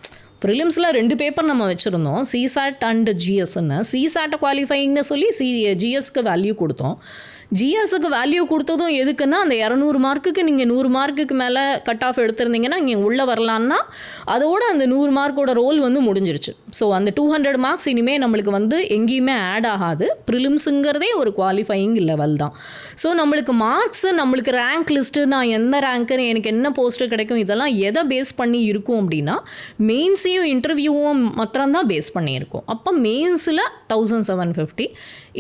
ப்ரிலிம்ஸில் 2 பேப்பர் நம்ம வச்சுருந்தோம், சிசாட் அண்ட் ஜிஎஸ்ன்னு. சிசாட்டை குவாலிஃபைங்னு சொல்லி ஜிஎஸ்க்கு வேல்யூ கொடுத்தோம். ஜிஎஸ்க்கு வேல்யூ கொடுத்ததும் எதுக்குன்னா அந்த 200 மார்க்குக்கு நீங்கள் 100 மார்க்குக்கு மேலே கட் ஆஃப் எடுத்திருந்தீங்கன்னா இங்கே உள்ளே வரலான்னா அதோட அந்த 100 மார்க்கோட ரோல் வந்து முடிஞ்சிருச்சு. ஸோ அந்த 200 மார்க்ஸ் இனிமேல் நம்மளுக்கு வந்து எங்கேயுமே ஆட் ஆகாது. ப்ரிலிம்ஸுங்கிறதே ஒரு குவாலிஃபையிங் லெவல் தான். ஸோ நம்மளுக்கு மார்க்ஸு, நம்மளுக்கு ரேங்க் லிஸ்ட்டு, நான் எந்த ரேங்க்கு, எனக்கு என்ன போஸ்ட்டு கிடைக்கும், இதெல்லாம் எதை பேஸ் பண்ணி இருக்கும் அப்படின்னா மெயின்ஸையும் இன்டர்வியூவும் மாத்திரம்தான் பேஸ் பண்ணியிருக்கோம். அப்போ மெயின்ஸில் 1750,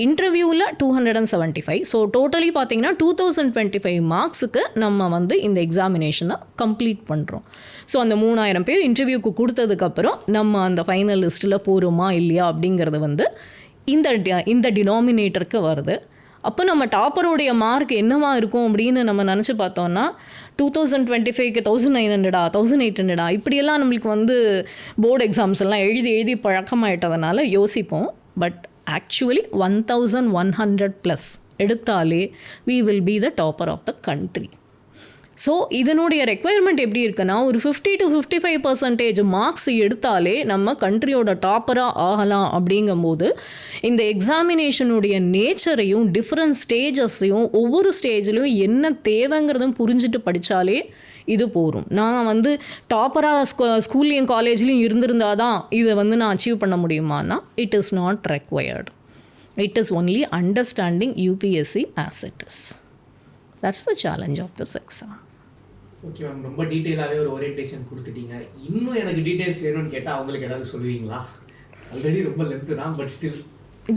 இன்டர்வியூவில் 275. ஸோ டோட்டலி பார்த்தீங்கன்னா 2025 மார்க்ஸுக்கு நம்ம வந்து இந்த எக்ஸாமினேஷனை கம்ப்ளீட் பண்ணுறோம். ஸோ அந்த 3000 பேர் இன்டர்வியூக்கு கொடுத்ததுக்கப்புறம் நம்ம அந்த ஃபைனல் லிஸ்ட்டில் போகிறோமா இல்லையா அப்படிங்கிறது வந்து இந்த டினாமினேட்டருக்கு வருது. அப்போ நம்ம டாப்பருடைய மார்க் என்னவா இருக்கும் அப்படின்னு நம்ம நினச்சி பார்த்தோன்னா 2025க்கு 1900, 1800 இப்படியெல்லாம் நம்மளுக்கு வந்து போர்டு எக்ஸாம்ஸ் எல்லாம் எழுதி பழக்கமாயிட்டதுனால யோசிப்போம். பட் ஆக்சுவலி 1100+ எடுத்தாலே we will be the topper of the country. So இதனுடைய ரெக்குயர்மெண்ட் எப்படி இருக்குன்னா ஒரு 50 to 55% மார்க்ஸ் எடுத்தாலே நம்ம கண்ட்ரியோட டாப்பராக ஆகலாம். அப்படிங்கும்போது இந்த எக்ஸாமினேஷனுடைய நேச்சரையும் டிஃப்ரெண்ட் ஸ்டேஜஸையும் ஒவ்வொரு ஸ்டேஜ்லையும் என்ன தேவைங்கிறதும் புரிஞ்சுட்டு படித்தாலே இது போகும். நான் வந்து டாப்பராக ஸ்கூல்லையும் காலேஜ்லேயும் இருந்திருந்தால் தான் இதை வந்து நான் அச்சீவ் பண்ண முடியுமானா it is not required. It is only understanding UPSC as it is. That's the challenge of this exam. Okay ma'am, ரொம்ப டீட்டெயிலாகவே ஒரு ஓரியன்டேஷன் கொடுத்துட்டீங்க. இன்னும் எனக்கு டீட்டெயில்ஸ் வேணும்னு கேட்டால் அவங்களுக்கு ஏதாவது சொல்லுவீங்களா? ஆல்ரெடி ரொம்ப லென்த்து தான், பட் ஸ்டில்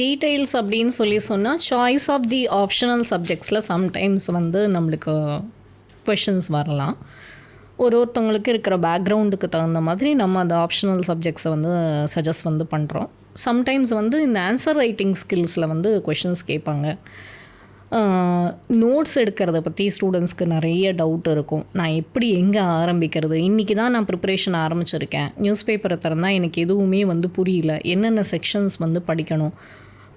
டீட்டெயில்ஸ் அப்படின்னு சொன்னால் சாய்ஸ் ஆஃப் தி ஆப்ஷனல் சப்ஜெக்ட்ஸில் சம்டைம்ஸ் வந்து நம்மளுக்கு கொஷின்ஸ் வரலாம். ஒருத்தவங்களுக்கு இருக்கிற பேக்ரவுண்டுக்கு தகுந்த மாதிரி நம்ம அந்த ஆப்ஷனல் சப்ஜெக்ட்ஸை வந்து சஜஸ்ட் வந்து பண்ணுறோம். சம்டைம்ஸ் வந்து இந்த ஆன்சர் ரைட்டிங் ஸ்கில்ஸில் வந்து கொஷின்ஸ் கேட்பாங்க. நோட்ஸ் எடுக்கிறத பற்றி ஸ்டூடெண்ட்ஸ்க்கு நிறைய டவுட் இருக்கும். நான் எப்படி எங்கே ஆரம்பிக்கிறது, இன்றைக்கி தான் நான் ப்ரிப்பரேஷன் ஆரம்பிச்சிருக்கேன், நியூஸ் பேப்பரை திறந்தால் எனக்கு எதுவுமே வந்து புரியல, என்னென்ன செக்ஷன்ஸ் வந்து படிக்கணும்,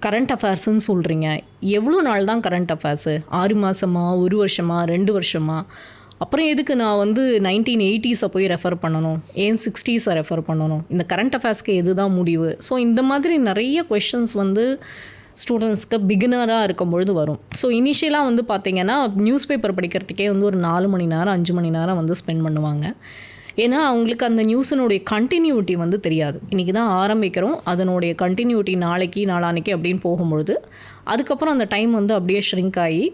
கரண்ட் அஃபேர்ஸுன்னு சொல்கிறீங்க, எவ்வளோ நாள் தான் கரண்ட் அஃபேர்ஸு, 6 மாதமா, 1 வருஷமா, 2 வருஷமா, அப்புறம் எதுக்கு நான் வந்து 1980s போய் ரெஃபர் பண்ணணும், ஏன் 60s ரெஃபர் பண்ணணும், இந்த கரண்ட் அஃபேர்ஸ்க்கு எது தான் முடிவு. ஸோ இந்த மாதிரி நிறைய கொஷின்ஸ் வந்து ஸ்டூடெண்ட்ஸ்க்கு பிகினராக இருக்கும்பொழுது வரும். ஸோ இனிஷியலாக வந்து பார்த்திங்கன்னா நியூஸ் பேப்பர் படிக்கிறதுக்கே வந்து ஒரு 4 மணி நேரம் 5 மணி நேரம் வந்து ஸ்பெண்ட் பண்ணுவாங்க. ஏன்னா அவங்களுக்கு அந்த நியூஸினுடைய கண்டினியூட்டி வந்து தெரியாது. இன்றைக்கி தான் ஆரம்பிக்கிறோம், அதனுடைய கண்டினியூட்டி நாளைக்கு நாளான்னைக்கு அப்படின்னு போகும்பொழுது அதுக்கப்புறம் அந்த டைம் வந்து அப்படியே ஷ்ரிங்க் ஆகி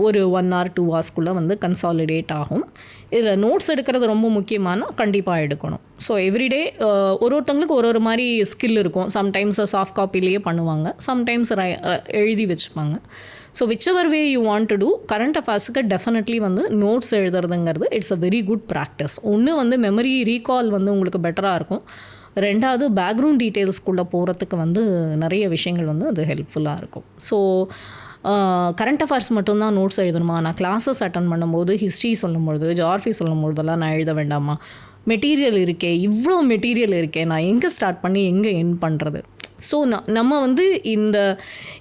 ஒரு 1 hour 2 hours வந்து கன்சாலிடேட் ஆகும். இதில் நோட்ஸ் எடுக்கிறது ரொம்ப முக்கியமான கண்டிப்பாக எடுக்கணும். ஸோ எவ்ரிடே ஒருத்தவங்களுக்கு ஒரு மாதிரி ஸ்கில் இருக்கும். சம்டைம்ஸ் சாஃப்ட் காப்பிலேயே பண்ணுவாங்க, சம்டைம்ஸ் எழுதி வச்சுப்பாங்க. So whichever way you want to do current அஃபேர்ஸுக்கு டெஃபினெட்லி வந்து நோட்ஸ் எழுதுறதுங்கிறது it's a very good practice. ஒன்று வந்து மெமரி ரீகால் வந்து உங்களுக்கு பெட்டராக இருக்கும். ரெண்டாவது பேக்ரவுண்ட் டீட்டெயில்ஸ்குள்ளே போகிறதுக்கு வந்து நிறைய விஷயங்கள் வந்து அது ஹெல்ப்ஃபுல்லாக இருக்கும். ஸோ கரண்ட் அஃபேர்ஸ் மட்டும்தான் நோட்ஸ் எழுதணுமா? நான் கிளாஸஸ் அட்டன் பண்ணும்போது ஹிஸ்ட்ரி சொல்லும்பொழுது ஜியாகிரஃபி சொல்லும்போதெல்லாம் நான் எழுத வேண்டாமா? மெட்டீரியல் இருக்கே, இவ்வளோ மெட்டீரியல் இருக்கே, நான் எங்கே ஸ்டார்ட் பண்ணி எங்கே எண்ட் பண்ணுறது? ஸோ நம்ம வந்து இந்த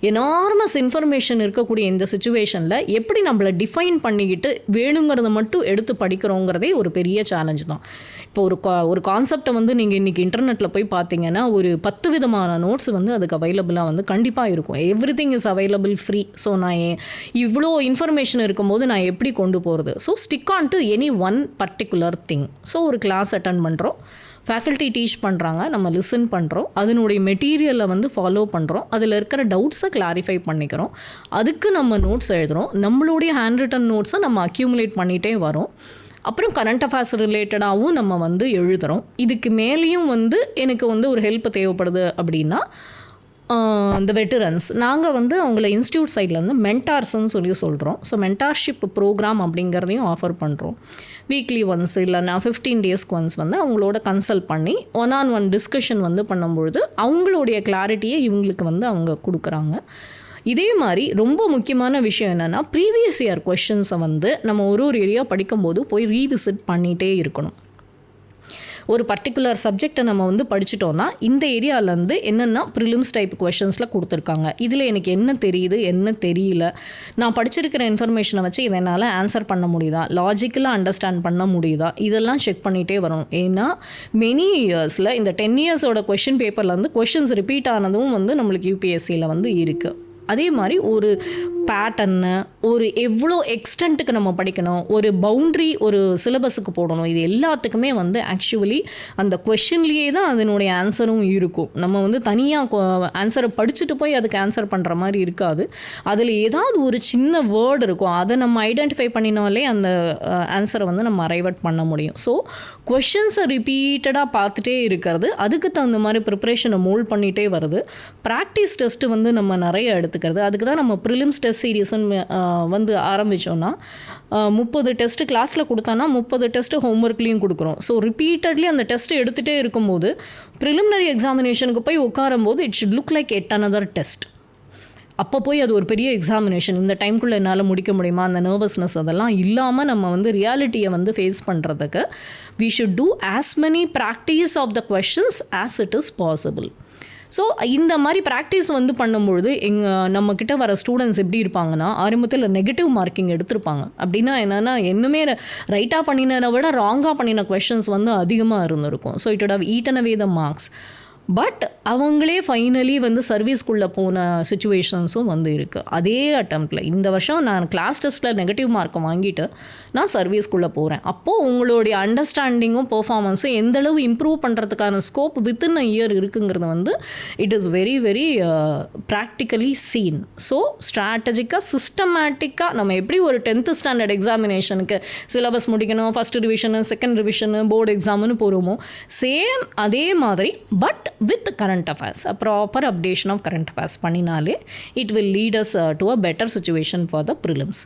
எனார்மஸ் இன்ஃபர்மேஷன் இருக்கக்கூடிய இந்த சுச்சுவேஷனில் எப்படி நம்மளை டிஃபைன் பண்ணிக்கிட்டு வேணுங்கிறத மட்டும் எடுத்து படிக்கிறோங்கிறதே ஒரு பெரிய சேலஞ்ச் தான். இப்போ ஒரு கான்செப்டை வந்து நீங்கள் இன்றைக்கி இன்டர்நெட்டில் போய் பார்த்தீங்கன்னா ஒரு 10 விதமான நோட்ஸ் வந்து அதுக்கு அவைலபிளாக வந்து கண்டிப்பாக இருக்கும். Everything is available free. So நான் இவ்வளோ இன்ஃபர்மேஷன் இருக்கும்போது நான் எப்படி கொண்டு போகிறது? So stick on to any one particular thing. So ஒரு கிளாஸ் அட்டன் பண்ணுறோம், ஃபேக்கல்ட்டி டீச் பண்ணுறாங்க, நம்ம லிசன் பண்ணுறோம், அதனுடைய மெட்டீரியலை வந்து ஃபாலோ பண்ணுறோம், அதில் இருக்கிற டவுட்ஸை கிளாரிஃபை பண்ணிக்கிறோம், அதுக்கு நம்ம நோட்ஸ் எழுதுகிறோம், நம்மளுடைய ஹேண்ட் ரிட்டன் நோட்ஸை நம்ம அக்யூமுலேட் பண்ணிகிட்டே வரோம். அப்புறம் கரண்ட் அஃபேர்ஸ் ரிலேட்டடாகவும் நம்ம வந்து எழுதுகிறோம். இதுக்கு மேலேயும் வந்து எனக்கு வந்து ஒரு ஹெல்ப் தேவைப்படுது அப்படின்னா இந்த வெட்டரன்ஸ் நாங்கள் வந்து அவங்கள இன்ஸ்டியூட் சைட்லேருந்து மென்டார்ஸ்ன்னு சொல்கிறோம். ஸோ மென்டார்ஷிப் ப்ரோக்ராம் அப்படிங்கிறதையும் ஆஃபர் பண்ணுறோம். வீக்லி ஒன்ஸ் இல்லைனா 15 டேஸ்க்கு ஒன்ஸ் வந்து அவங்களோட கன்சல்ட் பண்ணி ஒன் டிஸ்கஷன் வந்து பண்ணும்பொழுது அவங்களுடைய கிளாரிட்டியை இவங்களுக்கு வந்து அவங்க கொடுக்குறாங்க. இதே மாதிரி ரொம்ப முக்கியமான விஷயம் என்னென்னா ப்ரீவியஸ் இயர் கொஷின்ஸை வந்து நம்ம ஒரு ஏரியா படிக்கும்போது போய் ரீவிசிட் பண்ணிகிட்டே இருக்கணும். ஒரு பர்டிகுலர் சப்ஜெக்டை நம்ம வந்து படிச்சிட்டோன்னா இந்த ஏரியாவிலேருந்து என்னென்னா ப்ரிலிம்ஸ் டைப் கொஷின்ஸில் கொடுத்துருக்காங்க, இதில் எனக்கு என்ன தெரியுது என்ன தெரியல, நான் படிச்சிருக்கிற இன்ஃபர்மேஷனை வச்சு இதை என்னால் ஆன்சர் பண்ண முடியுதா, லாஜிக்கலாக அண்டர்ஸ்டாண்ட் பண்ண முடியுதா, இதெல்லாம் செக் பண்ணிகிட்டே வரும். ஏன்னா மெனி இயர்ஸில் இந்த 10 இயர்ஸோட கொஷின் பேப்பர்லேருந்து கொஷின்ஸ் ரிப்பீட் ஆனதும் வந்து நம்மளுக்கு யூபிஎஸ்சியில் வந்து இருக்குது. அதே மாதிரி ஒரு பேட்டர்னு ஒரு எவ்வளோ எக்ஸ்டென்ட்டுக்கு நம்ம படிக்கணும், ஒரு பவுண்ட்ரி ஒரு சிலபஸுக்கு போடணும், இது எல்லாத்துக்குமே வந்து ஆக்சுவலி அந்த கொஷின்லேயே தான் அதனுடைய ஆன்சரும் இருக்கும். நம்ம வந்து தனியாக ஆன்சரை படிச்சுட்டு போய் அதுக்கு ஆன்சர் பண்ணுற மாதிரி இருக்காது. அதில் ஏதாவது ஒரு சின்ன வேர்டு இருக்கும், அதை நம்ம ஐடென்டிஃபை பண்ணினாலே அந்த ஆன்சரை வந்து நம்ம அரைவட் பண்ண முடியும். ஸோ கொஷின்ஸை ரிப்பீட்டடாக பார்த்துட்டே இருக்கிறது, அதுக்கு தகுந்த மாதிரி ப்ரிப்ரேஷனை மோல்ட் பண்ணிகிட்டே வருது. ப்ராக்டிஸ் டெஸ்ட்டு வந்து நம்ம நிறைய எடுத்துக்கிறது, அதுக்கு தான் நம்ம ப்ரிலிம்ஸ் டெஸ்ட் சீரியஸ்ன்னு வந்து ஆரம்பித்தோன்னா 30 டெஸ்ட்டு கிளாஸில் கொடுத்தானா 30 டெஸ்ட்டு ஹோம்ஒர்க்லேயும் கொடுக்குறோம். ஸோ ரிப்பீட்டட்லி அந்த டெஸ்ட்டு எடுத்துகிட்டே இருக்கும்போது ப்ரிலிமினரி எக்ஸாமினேஷனுக்கு போய் உட்காரும்போது it should look like yet another test. அப்போ போய் அது ஒரு பெரிய எக்ஸாமினேஷன், இந்த டைம்குள்ளே என்னால் முடிக்க முடியுமா, அந்த நர்வஸ்னஸ் அதெல்லாம் இல்லாமல் நம்ம வந்து ரியாலிட்டியை வந்து ஃபேஸ் பண்ணுறதுக்கு we should do as many practice of the questions as it is possible. So இந்த மாதிரி ப்ராக்டிஸ் வந்து பண்ணும்பொழுது நம்மக்கிட்ட வர ஸ்டூடெண்ட்ஸ் எப்படி இருப்பாங்கன்னா ஆரம்பத்தில் நெகட்டிவ் மார்க்கிங் எடுத்திருப்பாங்க. அப்படின்னா என்னென்னா இன்னுமே ரைட்டாக பண்ணினதை விட ராங்காக பண்ணின கொஷின்ஸ் வந்து அதிகமாக இருந்திருக்கும். So it would have eaten away the marks. But அவங்களே ஃபைனலி வந்து சர்வீஸ்குள்ளே போன சுச்சுவேஷன்ஸும் வந்து இருக்குது. அதே அட்டம்ப்டில் இந்த வருஷம் நான் கிளாஸ் டெஸ்ட்டில் நெகட்டிவ் மார்க்கை வாங்கிட்டு நான் சர்வீஸ்குள்ளே போகிறேன். அப்போது உங்களுடைய அண்டர்ஸ்டாண்டிங்கும் பெர்ஃபார்மன்ஸும் எந்தளவு இம்ப்ரூவ் பண்ணுறதுக்கான ஸ்கோப் வித்தின் அ இயர் இருக்குங்கிறது வந்து it is very very practically seen. So ஸ்ட்ராட்டஜிக்காக சிஸ்டமேட்டிக்காக நம்ம எப்படி ஒரு 10th ஸ்டாண்டர்ட் எக்ஸாமினேஷனுக்கு சிலபஸ் முடிக்கணும், ஃபஸ்ட் ரிவிஷனு செகண்ட் ரிவிஷனு போர்டு எக்ஸாம்னு போகிறோமோ சேம் அதே மாதிரி but with current affairs, a proper updation of current affairs பண்ணினாலே it will lead us to a better situation for the prelims.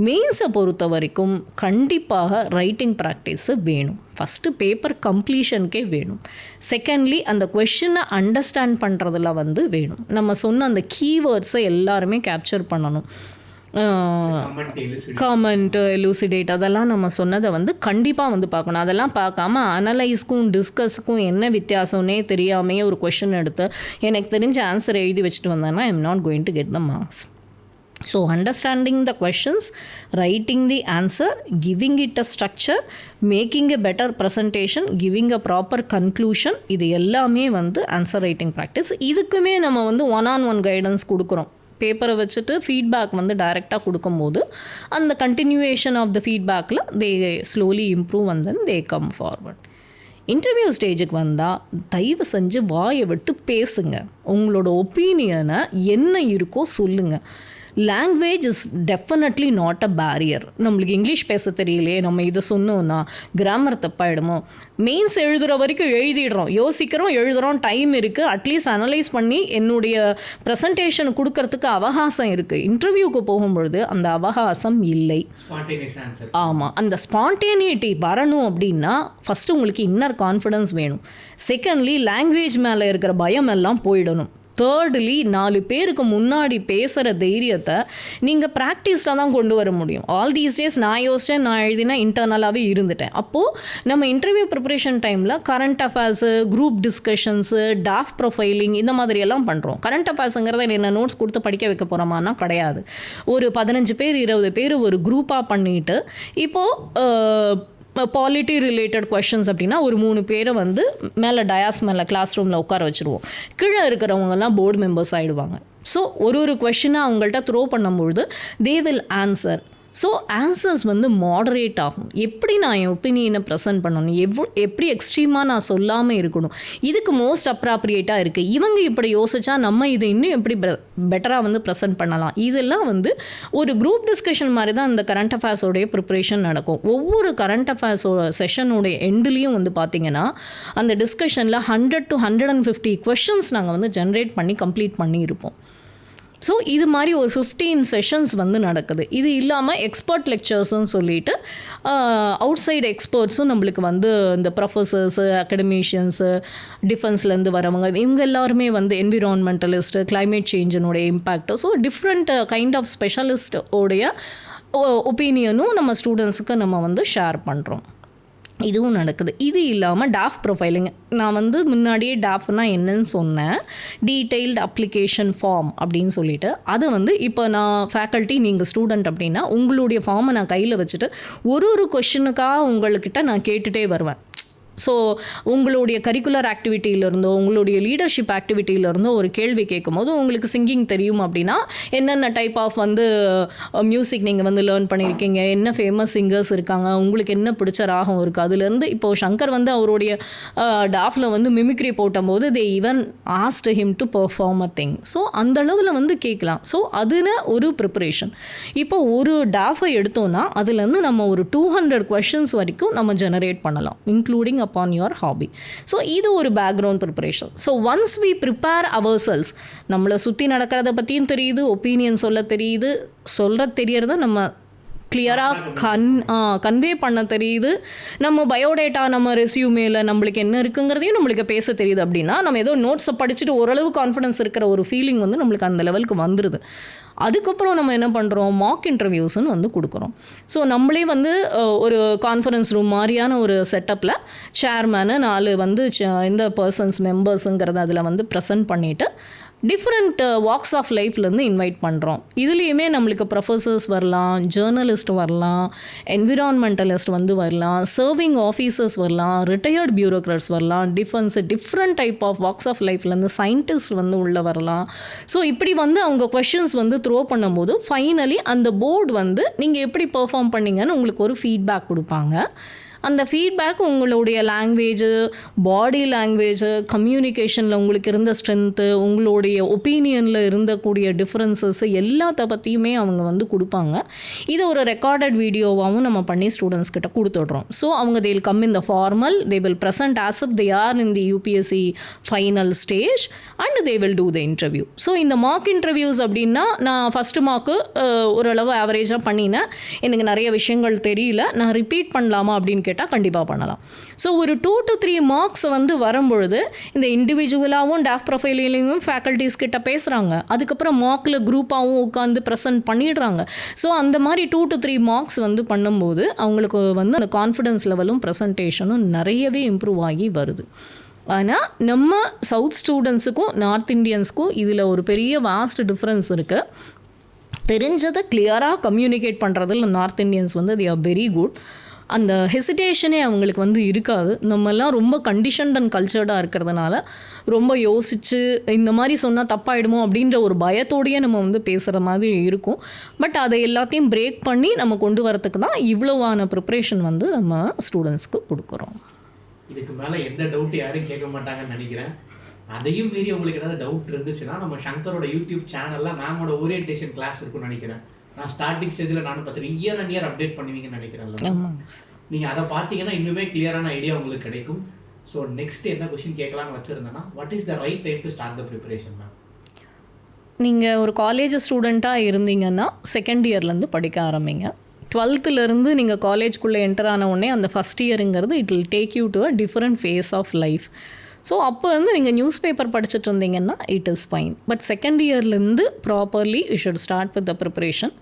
மெயின்ஸை பொறுத்த வரைக்கும் கண்டிப்பாக ரைட்டிங் ப்ராக்டிஸு வேணும். ஃபஸ்ட்டு பேப்பர் கம்ப்ளீஷனுக்கே வேணும். செகண்ட்லி அந்த கொஷினை அண்டர்ஸ்டாண்ட் பண்ணுறதுல வந்து வேணும். நம்ம சொன்ன அந்த கீவேர்ட்ஸை எல்லாருமே கேப்சர் பண்ணணும். காமெண்ட், எலூசிடேட் அதெல்லாம் நம்ம சொன்னதை வந்து கண்டிப்பாக வந்து பார்க்கணும். அதெல்லாம் பார்க்காம அனலைஸ்க்கும் டிஸ்கஸுக்கும் என்ன வித்தியாசம்னே தெரியாமையே ஒரு கொஷின் எடுத்து எனக்கு தெரிஞ்ச ஆன்சர் எழுதி வச்சுட்டு வந்தேன்னா I am not going to get the marks. So understanding the questions, writing the answer, giving it a structure, making a better presentation, giving a proper conclusion, இது எல்லாமே வந்து ஆன்சர் ரைட்டிங் ப்ராக்டிஸ். இதுக்குமே நம்ம வந்து one guidance கொடுக்குறோம். பேப்பரை வச்சுட்டு feedback வந்து டைரெக்டாக கொடுக்கும்போது அந்த கண்டினியூவேஷன் ஆஃப் த ஃபீட்பேக்கில் they slowly improve and then they come forward. Interview ஸ்டேஜுக்கு வந்தால் தயவு செஞ்சு வாயை விட்டு பேசுங்க. உங்களோட ஒப்பீனியனை என்ன இருக்கோ சொல்லுங்கள். Language is definitely not a barrier. நம்மளுக்கு இங்கிலீஷ் பேச தெரியலையே, நம்ம இதை சொன்னோன்னா கிராமர் தப்பாயிடுமோ. மெயின்ஸ் எழுதுகிற வரைக்கும் எழுதிடுறோம், யோசிக்கிறோம், எழுதுகிறோம், டைம் இருக்குது, அட்லீஸ்ட் அனலைஸ் பண்ணி என்னுடைய ப்ரெசன்டேஷன் கொடுக்கறதுக்கு அவகாசம் இருக்குது. இன்டர்வியூக்கு போகும்பொழுது அந்த அவகாசம் இல்லை. ஆமாம், அந்த ஸ்பான்டேனிட்டி வரணும் அப்படின்னா ஃபஸ்ட்டு உங்களுக்கு இன்னர் கான்ஃபிடன்ஸ் வேணும். செகண்ட்லி லாங்குவேஜ் மேலே இருக்கிற பயம் எல்லாம் போயிடணும். தேர்ட்லி 4 பேருக்கு முன்னாடி பேசுகிற தைரியத்தை நீங்கள் ப்ராக்டிஸில் தான் கொண்டு வர முடியும். ஆல் தீஸ் டேஸ் நான் யோசித்தேன், நான் எழுதினா இன்டர்னலாகவே இருந்துட்டேன். அப்போது நம்ம இன்டர்வியூ ப்ரிப்பரேஷன் டைமில் current affairs, group discussions, DAF profiling இந்த மாதிரியெல்லாம் பண்ணுறோம். கரண்ட் அஃபேர்ஸுங்கிறத என்ன நோட்ஸ் கொடுத்து படிக்க வைக்க போகிறோமானா கிடையாது. ஒரு 15 பேர் 20 பேர் ஒரு குரூப்பாக பண்ணிவிட்டு இப்போது பாலிட்டி ரிலேட்டட் கொஷின்ஸ் அப்படின்னா ஒரு 3 பேரை வந்து மேலே டயாஸ் மேலே கிளாஸ் ரூமில் உட்கார வச்சுருவோம். கீழே இருக்கிறவங்கெல்லாம் போர்டு மெம்பர்ஸ் ஆகிடுவாங்க. ஸோ ஒரு கொஷினாக அவங்கள்ட்ட த்ரோ பண்ணும்பொழுது they will answer. So answers வந்து மாடரேட் ஆகும். எப்படி நான் என் ஒப்பீனியனை ப்ரெசென்ட் பண்ணணும், எப்படி எக்ஸ்ட்ரீமாக நான் சொல்லாமல் இருக்கணும், இதுக்கு மோஸ்ட் அப்ராப்ரியேட்டாக இருக்குது. இவங்க இப்படி யோசிச்சா நம்ம இதை இன்னும் எப்படி பெட்டராக வந்து ப்ரெசென்ட் பண்ணலாம். இதெல்லாம் வந்து ஒரு குரூப் டிஸ்கஷன் மாதிரி தான் இந்த கரண்ட் அஃபேர்ஸோடைய ப்ரிப்ரேஷன் நடக்கும். ஒவ்வொரு கரண்ட் அஃபேர்ஸோட செஷனுடைய எண்ட்லேயும் வந்து பார்த்திங்கன்னா அந்த டிஸ்கஷனில் 100 to 150 கொஷின்ஸ் நாங்கள் வந்து ஜென்ரேட் பண்ணி கம்ப்ளீட் பண்ணியிருப்போம். ஸோ இது மாதிரி ஒரு 15 செஷன்ஸ் வந்து நடக்குது. இது இல்லாமல் எக்ஸ்பர்ட் லெக்சர்ஸ்ன்னு சொல்லிட்டு அவுட் சைடு எக்ஸ்பர்ட்ஸும் நம்மளுக்கு வந்து இந்த ப்ரொஃபஸர்ஸு, அகடமிஷியன்ஸு, டிஃபென்ஸ்லேருந்து வரவங்க, இவங்க எல்லாருமே வந்து என்விரான்மெண்டலிஸ்ட்டு, கிளைமேட் சேஞ்சினுடைய impact, so different kind of ஸ்பெஷலிஸ்டோடைய ஒப்பீனியனும் நம்ம ஸ்டூடெண்ட்ஸுக்கு நம்ம வந்து ஷேர் பண்ணுறோம். இதுவும் நடக்குது. இது இல்லாமல் டாஃப் ப்ரொஃபைலிங், நான் வந்து முன்னாடியே டாஃப்னா என்னன்னு சொன்னேன், டீட்டெயில்டு அப்ளிகேஷன் ஃபார்ம் அப்படின்னு சொல்லிட்டு. அதை வந்து இப்போ நான் ஃபேக்கல்ட்டி, நீங்கள் ஸ்டூடெண்ட் அப்படின்னா உங்களுடைய ஃபார்மை நான் கையில் வச்சுட்டு ஒரு கொஷினுக்காக உங்கள்கிட்ட நான் கேட்டுகிட்டே வருவேன். ஸோ உங்களுடைய கரிக்குலர் ஆக்டிவிட்டியிலேருந்தோ உங்களுடைய லீடர்ஷிப் ஆக்டிவிட்டியிலேருந்தோ ஒரு கேள்வி கேட்கும் போது உங்களுக்கு சிங்கிங் தெரியும் அப்படின்னா என்னென்ன டைப் ஆஃப் வந்து மியூசிக் நீங்கள் வந்து லேர்ன் பண்ணியிருக்கீங்க, என்ன ஃபேமஸ் சிங்கர்ஸ் இருக்காங்க, உங்களுக்கு என்ன பிடிச்ச ராகம் இருக்குது, அதுலேருந்து இப்போது சங்கர் வந்து அவருடைய டாஃபில் வந்து மிமிக்ரி போட்டபோது they even asked him to perform a thing. So அந்த அளவில் வந்து கேட்கலாம். ஸோ அதில் ஒரு ப்ரிப்பரேஷன். இப்போ ஒரு டாஃபை எடுத்தோன்னா அதுலேருந்து நம்ம ஒரு 200 கொஷின்ஸ் வரைக்கும் நம்ம ஜெனரேட் பண்ணலாம், including upon your hobby. So இது ஒரு background preparation. So once we prepare ourselves, நம்மளை சுற்றி நடக்கிறத பற்றியும் தெரியுது, ஒப்பீனியன் சொல்ல தெரியறத நம்ம கிளியராக கன்வே பண்ண தெரியுது, நம்ம பயோடேட்டா, நம்ம ரெஸ்யூமேல நம்மளுக்கு என்ன இருக்குங்கிறதையும் நம்மளுக்கு பேச தெரியுது. அப்படின்னா நம்ம ஏதோ நோட்ஸை படிச்சுட்டு ஓரளவு கான்ஃபிடன்ஸ் இருக்கிற ஒரு ஃபீலிங் வந்து நம்மளுக்கு அந்த லெவலுக்கு வந்துடுது. அதுக்கப்புறம் நம்ம என்ன பண்ணுறோம், மாக் இன்டர்வியூஸ்ன்னு வந்து கொடுக்குறோம். ஸோ நம்மளே வந்து ஒரு கான்ஃபரன்ஸ் ரூம் மாதிரியான ஒரு செட்டப்பில் சேர்மேனு 4 வந்து இந்த பர்சன்ஸ் மெம்பர்ஸுங்கிறத அதில் வந்து ப்ரெசென்ட் பண்ணிவிட்டு டிஃப்ரெண்ட் வாக்ஸ் ஆஃப் லைஃப்லேருந்து இன்வைட் பண்ணுறோம். இதுலேயுமே நம்மளுக்கு ப்ரொஃபஸர்ஸ் வரலாம், ஜேர்னலிஸ்ட் வரலாம், என்விரான்மெண்டலிஸ்ட் வந்து வரலாம், சர்விங் ஆஃபீஸர்ஸ் வரலாம், ரிட்டையர்ட் பியூரோக்ராட்ஸ் வரலாம், different type of walks of லைஃப்லேருந்து சயின்டிஸ்ட் வந்து உள்ளே வரலாம். ஸோ இப்படி வந்து அவங்க கொஷின்ஸ் வந்து த்ரோ பண்ணும்போது ஃபைனலி அந்த போர்டு வந்து நீங்கள் எப்படி பெர்ஃபார்ம் பண்ணீங்கன்னு உங்களுக்கு ஒரு ஃபீட்பேக் கொடுப்பாங்க. அந்த ஃபீட்பேக் உங்களுடைய லாங்குவேஜு, பாடி லாங்குவேஜு, கம்யூனிகேஷனில் உங்களுக்கு இருந்த ஸ்ட்ரென்த்து, உங்களுடைய ஒப்பீனியனில் இருந்தக்கூடிய டிஃப்ரென்சஸ் எல்லாத்த பற்றியுமே அவங்க வந்து கொடுப்பாங்க. இதை ஒரு ரெக்கார்டட் வீடியோவாகவும் நம்ம பண்ணி ஸ்டூடெண்ட்ஸ் கிட்ட கொடுத்துட்றோம். ஸோ அவங்க they will come in the formal, they will present as if they are in the UPSC final stage and they will do the interview. So இந்த மார்க் இன்டர்வியூஸ் அப்படின்னா நான் ஃபஸ்ட்டு மார்க்கு ஓரளவு ஆவரேஜாக பண்ணினேன், எனக்கு நிறைய விஷயங்கள் தெரியல, நான் ரிப்பீட் பண்ணலாமா அப்படின்னு கேட்டால் கண்டிப்பாக பண்ணலாம். ஸோ ஒரு 2 to 3 மார்க்ஸ் வந்து வரும்பொழுது இந்த இண்டிவிஜுவலாகவும் டாஃப் ப்ரொஃபைலையும் ஃபேக்கல்ட்டிஸ் கிட்ட பேசுகிறாங்க, அதுக்கப்புறம் மார்க்கில் குரூப்பாகவும் உட்காந்து ப்ரெசென்ட் பண்ணிடுறாங்க. ஸோ அந்த மாதிரி 2 to 3 மார்க்ஸ் வந்து பண்ணும்போது அவங்களுக்கு வந்து அந்த கான்ஃபிடன்ஸ் லெவலும் ப்ரெசன்டேஷனும் நிறையவே இம்ப்ரூவ் ஆகி வருது. ஆனால் நம்ம சவுத் ஸ்டூடெண்ட்ஸுக்கும் நார்த் இண்டியன்ஸுக்கும் இதில் ஒரு பெரிய வாஸ்ட் டிஃப்ரென்ஸ் இருக்குது. தெரிஞ்சதை கிளியராக கம்யூனிகேட் பண்ணுறதில் நார்த் இண்டியன்ஸ் வந்து they are very good. அந்த ஹெசிடேஷனே அவங்களுக்கு வந்து இருக்காது. நம்மெல்லாம் ரொம்ப கண்டிஷன்ட் அண்ட் கல்ச்சர்டாக இருக்கிறதுனால ரொம்ப யோசித்து இந்த மாதிரி சொன்னால் தப்பாயிடுமோ அப்படின்ற ஒரு பயத்தோடையே நம்ம வந்து பேசுகிற மாதிரி இருக்கும். பட் அதை எல்லாத்தையும் பிரேக் பண்ணி நம்ம கொண்டு வரத்துக்கு தான் இவ்வளோவான ப்ரிப்ரேஷன் வந்து நம்ம ஸ்டூடெண்ட்ஸ்க்கு கொடுக்குறோம். இதுக்கு மேலே எந்த டவுட் யாரும் கேட்க மாட்டாங்கன்னு நினைக்கிறேன். அதையும் மீறி உங்களுக்கு ஏதாவது டவுட் இருந்துச்சுன்னா நம்ம சங்கரோட யூடியூப் சேனலில் மேமோட ஓரியன்டேஷன் கிளாஸ் இருக்குன்னு நினைக்கிறேன். நான் ஸ்டார்டிங் ஸ்டேஜில் நானும் பார்த்துட்டு இயர் அண்ட் இயர் அப்டேட் பண்ணுவீங்கன்னு நினைக்கிறேன். நீங்கள் அதை பார்த்தீங்கன்னா இன்னுமே கிளியரான ஐடியா உங்களுக்கு கிடைக்கும். ஸோ நெக்ஸ்ட் என்ன கொஸ்டின் கேட்கலான்னு வச்சுருந்தேன்னா, what is the right time to start the preparation ma'am? நீங்கள் ஒரு காலேஜ் ஸ்டூடெண்ட்டாக இருந்தீங்கன்னா செகண்ட் இயர்லேருந்து படிக்க ஆரம்பிங்க. 12th நீங்கள் காலேஜ்குள்ளே என்டர் ஆன உடனே அந்த ஃபஸ்ட் இயருங்கிறது it will take you to a different phase of life. So அப்போ நீங்கள் நியூஸ் பேப்பர் படிச்சுட்டு இருந்தீங்கன்னா it is fine. But second இயர்லேருந்து properly you should start with the preparation.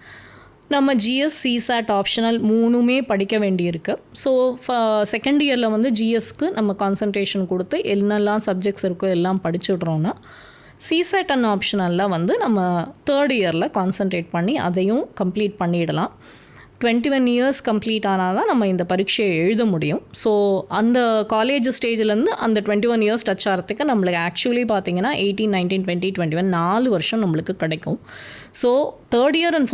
நம்ம ஜிஎஸ் சிசாட் ஆப்ஷனல் 3மே படிக்க வேண்டியிருக்கு. ஸோ செகண்ட் இயரில் ஜிஎஸ்க்கு நம்ம கான்சன்ட்ரேஷன் கொடுத்து என்னெல்லாம் சப்ஜெக்ட்ஸ் இருக்கோ எல்லாம் படிச்சுட்றோன்னா, சிசாட் அண்ட் ஆப்ஷனலில் நம்ம தேர்ட் இயரில் கான்சன்ட்ரேட் பண்ணி அதையும் கம்ப்ளீட் பண்ணிடலாம். 21 இயர்ஸ் கம்ப்ளீட் ஆனால் தான் நம்ம இந்த பரீட்சையை எழுத முடியும். ஸோ அந்த காலேஜ் ஸ்டேஜ்லேருந்து அந்த 21 இயர்ஸ் டச் ஆகிறதுக்கு நம்மளுக்கு ஆக்சுவலி பார்த்திங்கன்னா 18, 19, 20, 21 4 வருஷம் நம்மளுக்கு கிடைக்கும். So third year and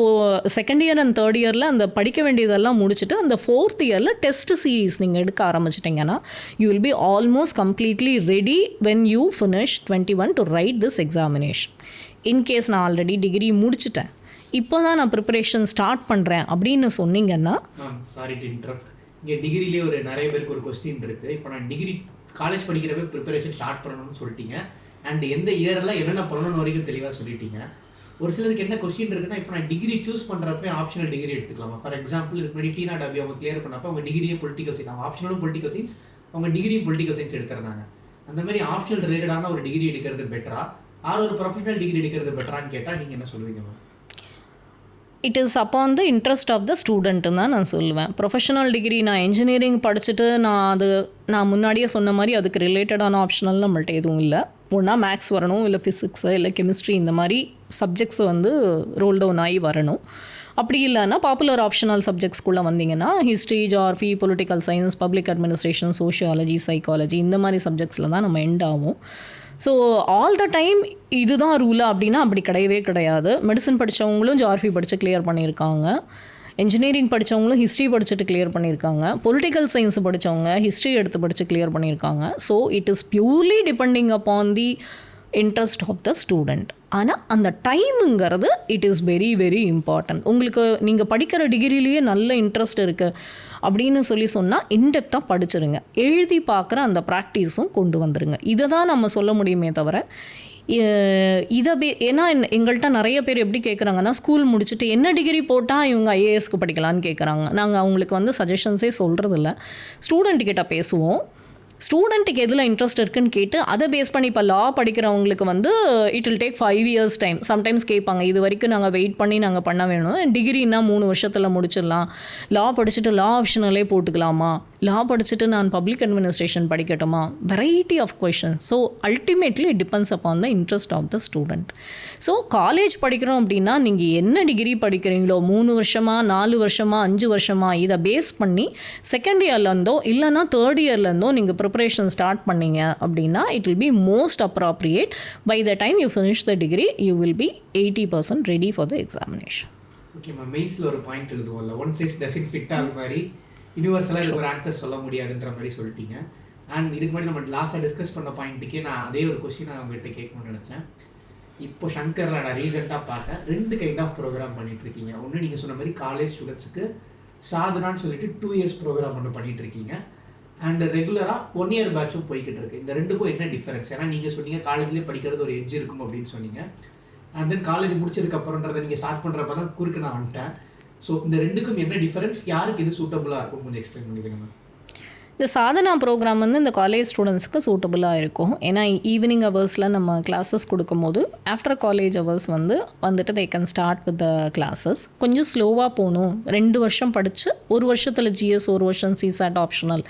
second year and third இயரில் அந்த படிக்க வேண்டியதெல்லாம் முடிச்சுட்டு அந்த ஃபோர்த் இயரில் டெஸ்ட் சீரீஸ் நீங்கள் எடுக்க ஆரம்பிச்சிட்டிங்கன்னா you will be almost completely ready when you finish 21 to write this examination. In case நான் ஆல்ரெடி டிகிரி முடிச்சுட்டேன், இப்போ தான் நான் ப்ரிப்பரேஷன் ஸ்டார்ட் பண்ணுறேன் அப்படின்னு சொன்னீங்கன்னா, சாரி டு இன்டரப்ட், இங்கே டிகிரிலே ஒரு நிறைய பேருக்கு ஒரு கொஸ்டின் இருக்குது. இப்போ நான் டிகிரி காலேஜ் படிக்கிறப்ப ப்ரிப்பரேஷன் ஸ்டார்ட் பண்ணணும்னு சொல்லிட்டீங்க, அண்ட் எந்த இயரெல்லாம் என்னென்ன பண்ணணும்னு வரைக்கும் தெளிவாக சொல்லிட்டீங்க. ஒரு சிலருக்கு என்ன கொஸ்டின் இருக்குன்னா, இப்போ நான் டிகிரி சூஸ் பண்ணுறப்ப ஆப்ஷனல் டிகிரி எடுத்துக்கலாமா? ஃபார் எக்ஸாம்பிள் இதுக்கு முன்னாடி டீனா டபி அவங்க கிளியர் பண்ணப்போ அவங்க டிகிரியே பொலிட்டிக்கல் சயின்ஸ், அவங்க ஆப்ஷனலும் பொலிட்டிக்கல் சயின்ஸ், அவங்க டிகிரியும் பொலிட்டிக்கல் சயின்ஸ் எடுத்துருந்தாங்க. அந்த மாதிரி ஆப்ஷனல் ரிலேட்டடான ஒரு டிகிரி எடுக்கிறது பெட்டரா ஆர் ஒரு ப்ரொஃபஷனல் டிகிரி எடுக்கிறது பெட்டரான்னு கேட்டால் நீங்கள் என்ன சொல்லுவீங்க ma'am? It is upon the interest of the ஸ்டூடெண்ட்டுன்னு தான் நான் சொல்லுவேன். ப்ரொஃபஷனல் டிகிரி நான் இன்ஜினியரிங் படிச்சுட்டு நான் முன்னாடியே சொன்ன மாதிரி அதுக்கு ரிலேட்டடான ஆப்ஷனல் நம்மள்ட்ட எதுவும் இல்லை. ஒன்றா மேக்ஸ் வரணும், இல்லை ஃபிசிக்ஸு, இல்லை கெமிஸ்ட்ரி, இந்த மாதிரி சப்ஜெக்ட்ஸ் ரோல் டவுன் ஆகி வரணும். அப்படி இல்லைன்னா பாப்புலர் ஆப்ஷனல் சப்ஜெக்ட்ஸ்குள்ளே வந்தீங்கன்னா history, geography, political science, public administration, sociology, psychology, இந்த மாதிரி சப்ஜெக்ட்ஸில் தான் நம்ம எண்ட் ஆகும். ஸோ ஆல் த டைம் இதுதான் ரூலா அப்படின்னா அப்படி கிடையவே கிடையாது. மெடிசன் படித்தவங்களும் ஜியாகிரஃபி படித்து கிளியர் பண்ணியிருக்காங்க, இன்ஜினியரிங் படித்தவங்களும் ஹிஸ்ட்ரி படிச்சுட்டு கிளியர் பண்ணியிருக்காங்க, பொலிட்டிக்கல் சயின்ஸ் படித்தவங்க ஹிஸ்ட்ரி எடுத்து படித்து கிளியர் பண்ணியிருக்காங்க. So it is purely depending upon the interest of the student. ஆனால் அந்த டைமுங்கிறது it is very very important. உங்களுக்கு நீங்கள் படிக்கிற டிகிரிலேயே நல்ல இன்ட்ரெஸ்ட் இருக்குது அப்படின்னு சொன்னால் இன்டெப்த்தாக படிச்சிருங்க. எழுதி பார்க்குற அந்த ப்ராக்டிஸும் கொண்டு வந்துடுங்க. இதை தான் நம்ம சொல்ல முடியுமே தவிர ஏன்னா எங்கள்கிட்ட நிறைய பேர் எப்படி கேட்குறாங்கன்னா, ஸ்கூல் முடிச்சுட்டு என்ன டிகிரி போட்டால் இவங்க ஐஏஎஸ்க்கு படிக்கலான்னு கேட்குறாங்க. நாங்கள் அவங்களுக்கு சஜஷன்ஸே சொல்கிறதில்ல. ஸ்டூடெண்ட்டுக்கிட்ட பேசுவோம். ஸ்டூடெண்ட்டுக்கு எதில் இன்ட்ரெஸ்ட் இருக்குன்னு கேட்டு அதை பேஸ் பண்ணி இப்போ லா படிக்கிறவங்களுக்கு it will take 5 years time. Sometimes கேட்பாங்க, இது வரைக்கும் நாங்கள் வெயிட் பண்ணி நாங்கள் பண்ண வேணும், டிகிரின்னா 3 வருஷத்தில் முடிச்சிடலாம், லா படிச்சுட்டு லா ஆப்ஷனலே போட்டுக்கலாமா, லா படிச்சுட்டு நான் பப்ளிக் அட்மினிஸ்ட்ரேஷன் படிக்கட்டுமா, variety of questions. So ultimately it depends upon the interest of the student. So college படிக்கிறோம் அப்படின்னா நீங்கள் என்ன டிகிரி படிக்கிறீங்களோ 3 வருஷமா 4 வருஷமா 5 வருஷமா இதை பேஸ் பண்ணி செகண்ட் இயர்லேருந்தோ இல்லைனா தேர்ட் இயர்லேருந்தோ நீங்கள் ப்ரிப்பரேஷன் ஸ்டார்ட் பண்ணீங்க அப்படின்னா it will be most appropriate. By the time you finish the degree you will be 80% ready for the examination. Okay ma'am, மெயின்ஸில் ஒரு பாயிண்ட் எழுதுவோம்ல, ஒன் சைஸ் டசன்ட் ஃபிட் ஆகிற மாதிரி யூனிவர்சலாக இதுக்கு ஒரு ஆன்சர் சொல்ல முடியாதுன்ற மாதிரி சொல்லிட்டீங்க. அண்ட் இதுக்கு முன்னாடி நம்ம லாஸ்ட்டாக டிஸ்கஸ் பண்ண பாயிண்ட்டுக்கே நான் அதே ஒரு கொஸ்டின் நான் உங்கள்கிட்ட கேட்கணும்னு நினச்சேன். இப்போ ஷங்கரில் நான் ரீசெண்டாக பார்த்தேன் 2 கைண்ட் ஆஃப் ப்ரோக்ராம் பண்ணிகிட்ருக்கீங்க. ஒன்று நீங்கள் சொன்ன மாதிரி காலேஜ் ஸ்டூடெண்ட்ஸுக்கு சாதனான்னு சொல்லிட்டு 2 years ப்ரோக்ராம் ஒன்று பண்ணிகிட்ருக்கீங்க. அண்ட் ரெகுலராக 1 year பேட்சும் போய்கிட்டு இருக்கு. இந்த ரெண்டுக்கும் என்ன டிஃபரன்ஸ்? ஏன்னா நீங்கள் சொன்னீங்க காலேஜ்லேயே படிக்கிறது ஒரு எட்ஜ் இருக்கும் அப்படின்னு சொன்னீங்க. அண்ட் தென் காலேஜ் முடிச்சதுக்கப்புறன்றதை நீங்கள் ஸ்டார்ட் பண்ணுறப்ப தான் குறுக்கு நான் வந்துட்டேன். ஸோ இந்த ரெண்டுக்கும் என்ன டிஃபரன்ஸ், யாருக்கு இது சூட்டபுளாக இருக்கும் கொஞ்சம் எக்ஸ்பிளைன் பண்ணிக்கிறேன் மேம். இந்த சாதனா ப்ரோக்ராம் இந்த காலேஜ் ஸ்டூடெண்ட்ஸ்க்கு சூட்டபுளாக இருக்கும். ஏன்னா ஈவினிங் ஹவர்ஸில் நம்ம கிளாஸஸ் கொடுக்கும்போது ஆஃப்டர் காலேஜ் ஹவர்ஸ் வந்துட்டு they can start with the classes. கொஞ்சம் ஸ்லோவாக போகணும், 2 வருஷம் படித்து 1 வருஷத்தில் ஜிஎஸ் 1 வருஷம் சிசாட் ஆப்ஷனல்